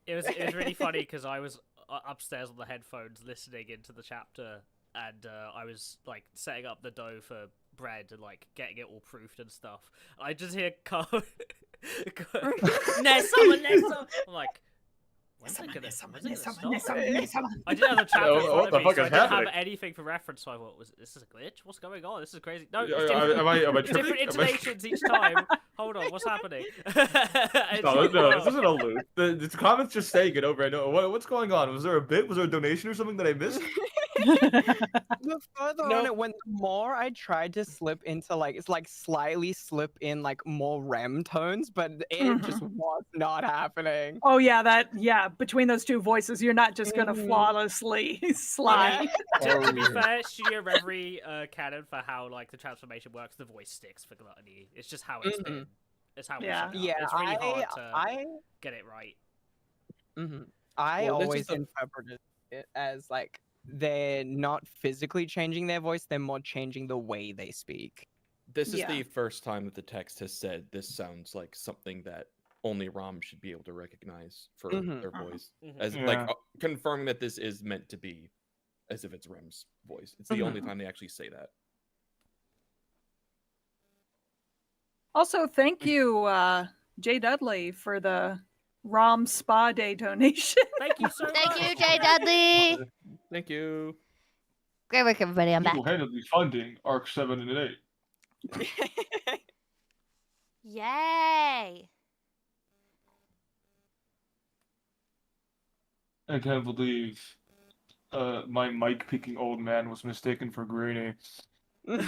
It was really funny because I was upstairs on the headphones listening into the chapter, and I was like setting up the dough for bread and like getting it all proofed and stuff. I just hear Nesama. I'm like, when's it gonna stop? I didn't have the chapter in front What of the me, fuck so I is didn't happening? have anything for reference. So I thought, is this a glitch? What's going on? This is crazy. No, it's Am different. I It's tripping? different intonations each time. Hold on, what's happening? It's No, like, no, oh. this isn't a loop. The comments just saying it over. I know. What's going on? Was there a bit? Was there a donation or something that I missed? The further on Nope. it went, the more I tried to slip into slightly slip in like more REM tones, but it just was not happening. Oh yeah, between those two voices, you're not just gonna flawlessly slide. To be fair, Studio Reverie canon for how like the transformation works, the voice sticks for Gluttony. It's just how it's been. It's how we Yeah. set it up. Yeah, It's really hard to I get it right. I Well, this is always the- interpreted it as like they're not physically changing their voice, they're more changing the way they speak. This is Yeah. the first time that the text has said this sounds like something that only Rom should be able to recognize for their voice, as like Yeah. confirming that this is meant to be as if it's Rem's voice. It's the only time they actually say that. Also, thank you, Jay Dudley, for the ROM Spa Day donation. Thank you so much. Thank you, Jay Dudley. Thank you. Great work, everybody. I'm back. Single-handedly funding Arc 7 and 8. Yay. I can't believe my mic picking old man was mistaken for Greenie. Yeah,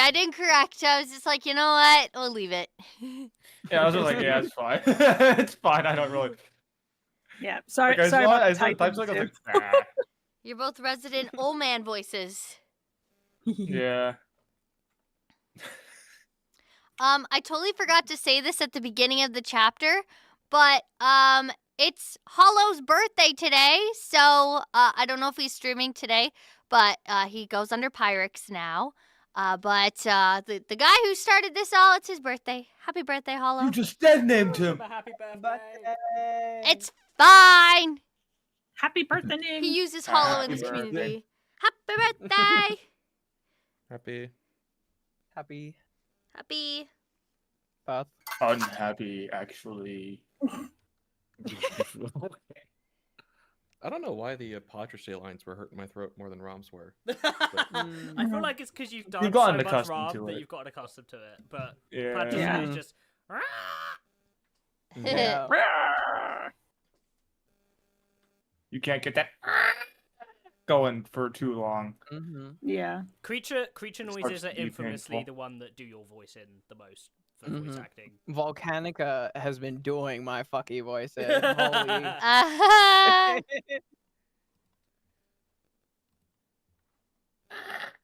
I didn't correct. I was just like, you know what? We'll leave it. Yeah, I was just like, yeah, it's fine. It's fine. I don't really. Yeah, sorry, Like, sorry saw about it, the I typed like, I was typing, like, nah. You're both resident old man voices. too. Yeah. I totally forgot to say this at the beginning of the chapter, but it's Hollow's birthday today, so I don't know if he's streaming today, but he goes under Pyrex now. But the guy who started this all, it's his birthday. Happy birthday, Hollow. You just dead named him. Happy birthday. It's fine. Happy birthday, Ning. He uses Hollow in Happy his birthday. community. Happy birthday. Happy. Happy Happy. birth. Unhappy, actually. I don't know why the Patricia lines were hurting my throat more than Rom's were. I feel like it's because you've done You've so gotten much accustomed Rom to that it. you've gotten accustomed to it. But Yeah. Patricia is just. Yeah. You can't get that going for too long. Yeah. Creature noises are to be infamously painful. the one that do your voice in the most for voice Mhm. acting. Volcanica has been doing my fucky voices. Holy. Ah,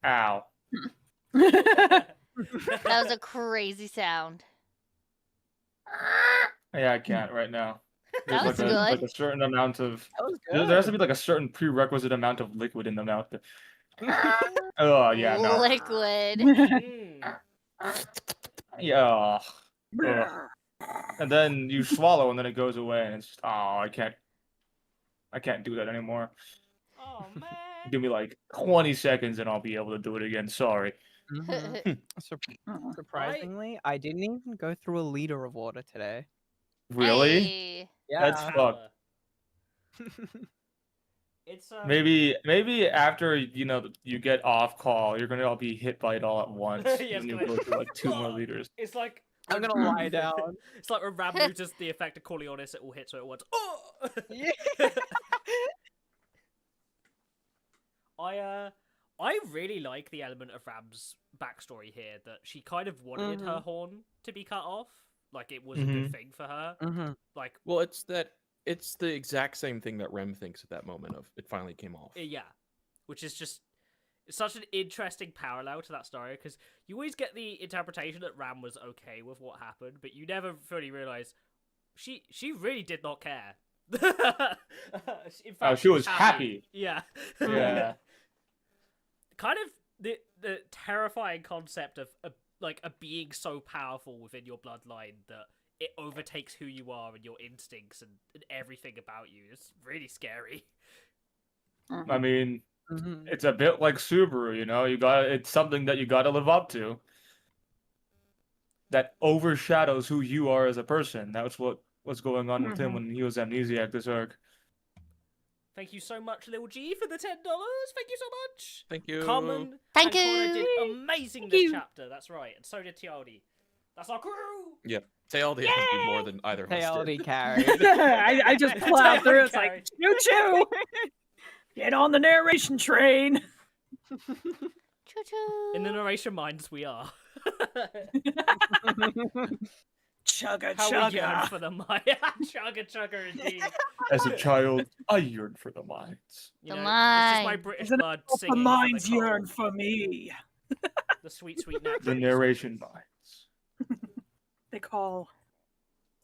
Ow. that was a crazy sound. Yeah, I can't right now. That There's was like good. a certain amount of That was there has to good. be like a certain prerequisite amount of liquid in the mouth. Oh yeah, no. Liquid. Mm. Yeah. Ugh. And then you swallow and then it goes away and it's just I can't do that anymore. Oh man. Give me like 20 seconds and I'll be able to do it again. Sorry. Mhm. Surprisingly, I didn't even go through a liter of water today. Really? Hey. That's Yeah. fucked. It's Maybe after you get off call, you're gonna all be hit by it all at once. Yeah, And it's then you gonna- go through like 2 more liters. It's like I'm gonna lie down. It's like when Ram loses the effect of Coriolis, it all hits her at once. Oh! Yeah. I really like the element of Ram's backstory here that she kind of wanted her horn to be cut off. Like it was a good thing for her. Mm-hmm. Like Well, it's the exact same thing that Rem thinks at that moment of it finally came off. yeah, which is just such an interesting parallel to that story because you always get the interpretation that Ram was okay with what happened, but you never fully realize she really did not care. In fact, She was happy. Yeah. Yeah. Kind of the terrifying concept of a being so powerful within your bloodline that it overtakes who you are and your instincts and everything about you. It's really scary. I mean, Mm-hmm. it's a bit like Subaru, it's something that you gotta live up to. That overshadows who you are as a person. That's what's going on with him when he was amnesiac this arc. Thank you so much, Lil G, for the $10. Thank you so much. Thank you. Common Thank and Connor you. did amazing this chapter. That's right, and so did Tialdi. That's our crew. Yep. Tealdi has to do more than either of us Tealdi did. carried. I just plowed through. It's Carry. like choo choo. Get on the narration train. Choo-choo. In the narration minds, we are. Chugga How we yearn chugga. for the Maya. Chugga indeed. As a child, I yearned for the mines. You The know, it's just my mine. British Isn't it blood The singing. minds for the yearn cold, for me. the sweet natural. The narration mines. They call.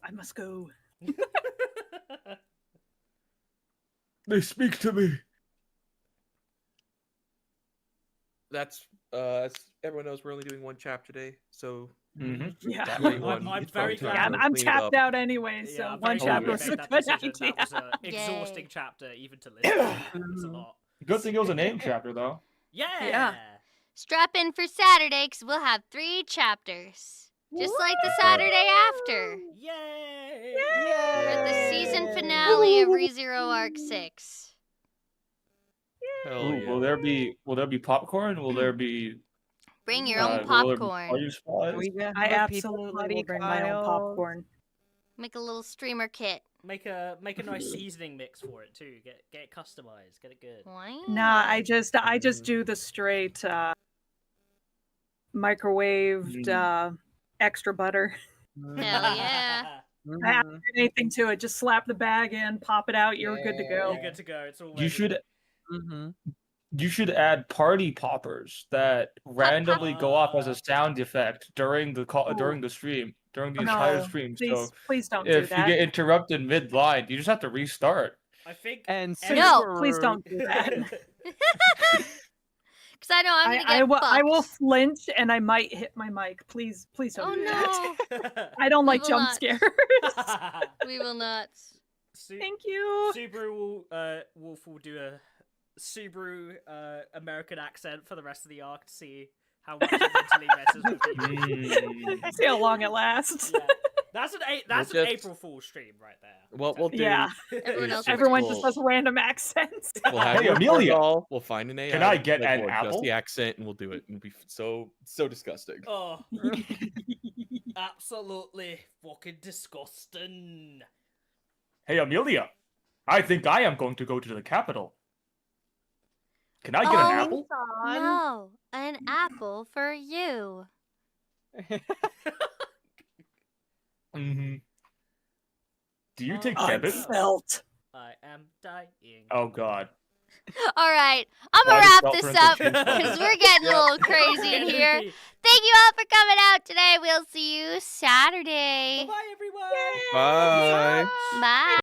I must go. They speak to me. That's as everyone knows, we're only doing one chapter today, so Yeah. that I'm- one, I'm it's very probably glad- Yeah, time to I'm clean it tapped up. out anyway, so I'm one very glad we chapter was made a that good decision. idea. That was an Yay. exhausting chapter, even to listen to. It's a lot. Good thing it was a name chapter, though. Yeah. Yeah. Strap in for Saturday because we'll have 3 chapters. Just like the Saturday after. Yay. For the season finale of ReZero Arc 6. Hell Ooh, yeah. will there be popcorn? Will there be Bring your will own there be popcorn. party supplies? I absolutely will bring my own popcorn. Make a little streamer kit. Make a nice seasoning mix for it too. Get it customized. Get it good. Why? Nah, I just do the straight microwaved extra butter. Hell yeah. I haven't done anything to it. Just slap the bag in, pop it out. You're good to go. You're good to go. It's all You ready. should Mm-hmm. you should add party poppers that randomly go off as a sound effect during the call, during the stream, during the entire No, stream. please, So please don't do if you that. get interrupted mid-line, you just have to restart. I think. And No, Please don't do that. Because I know I'm going to get I will fucked. flinch and I might hit my mic. Please don't Oh do that. no. I don't We like will jump not. scares. We will not. Thank you. Subaru Wolf will do a Subaru American accent for the rest of the arc to see how much it mentally messes with people. See how long it lasts. Yeah. That's an just- April Fool's stream right there. What we'll do Yeah. Everyone else is will Everyone do just we'll, does random accents. we'll have Hey, you Amelia. All, we'll find an AI. Can I get that an will adjust apple? the accent and we'll do it. It'll be so disgusting. Oh, absolutely fucking disgusting. Hey, Amelia, I think I am going to go to the capital. Can I get Oh, an apple? No, an apple for you. Mm-hmm. Do you take I debit? Felt. I am dying. Oh God. All right, I'm Why gonna did wrap Belt this turn into up cheese balls? because we're getting a little crazy in here. Thank you all for coming out today. We'll see you Saturday. Bye, everyone. Bye. Bye.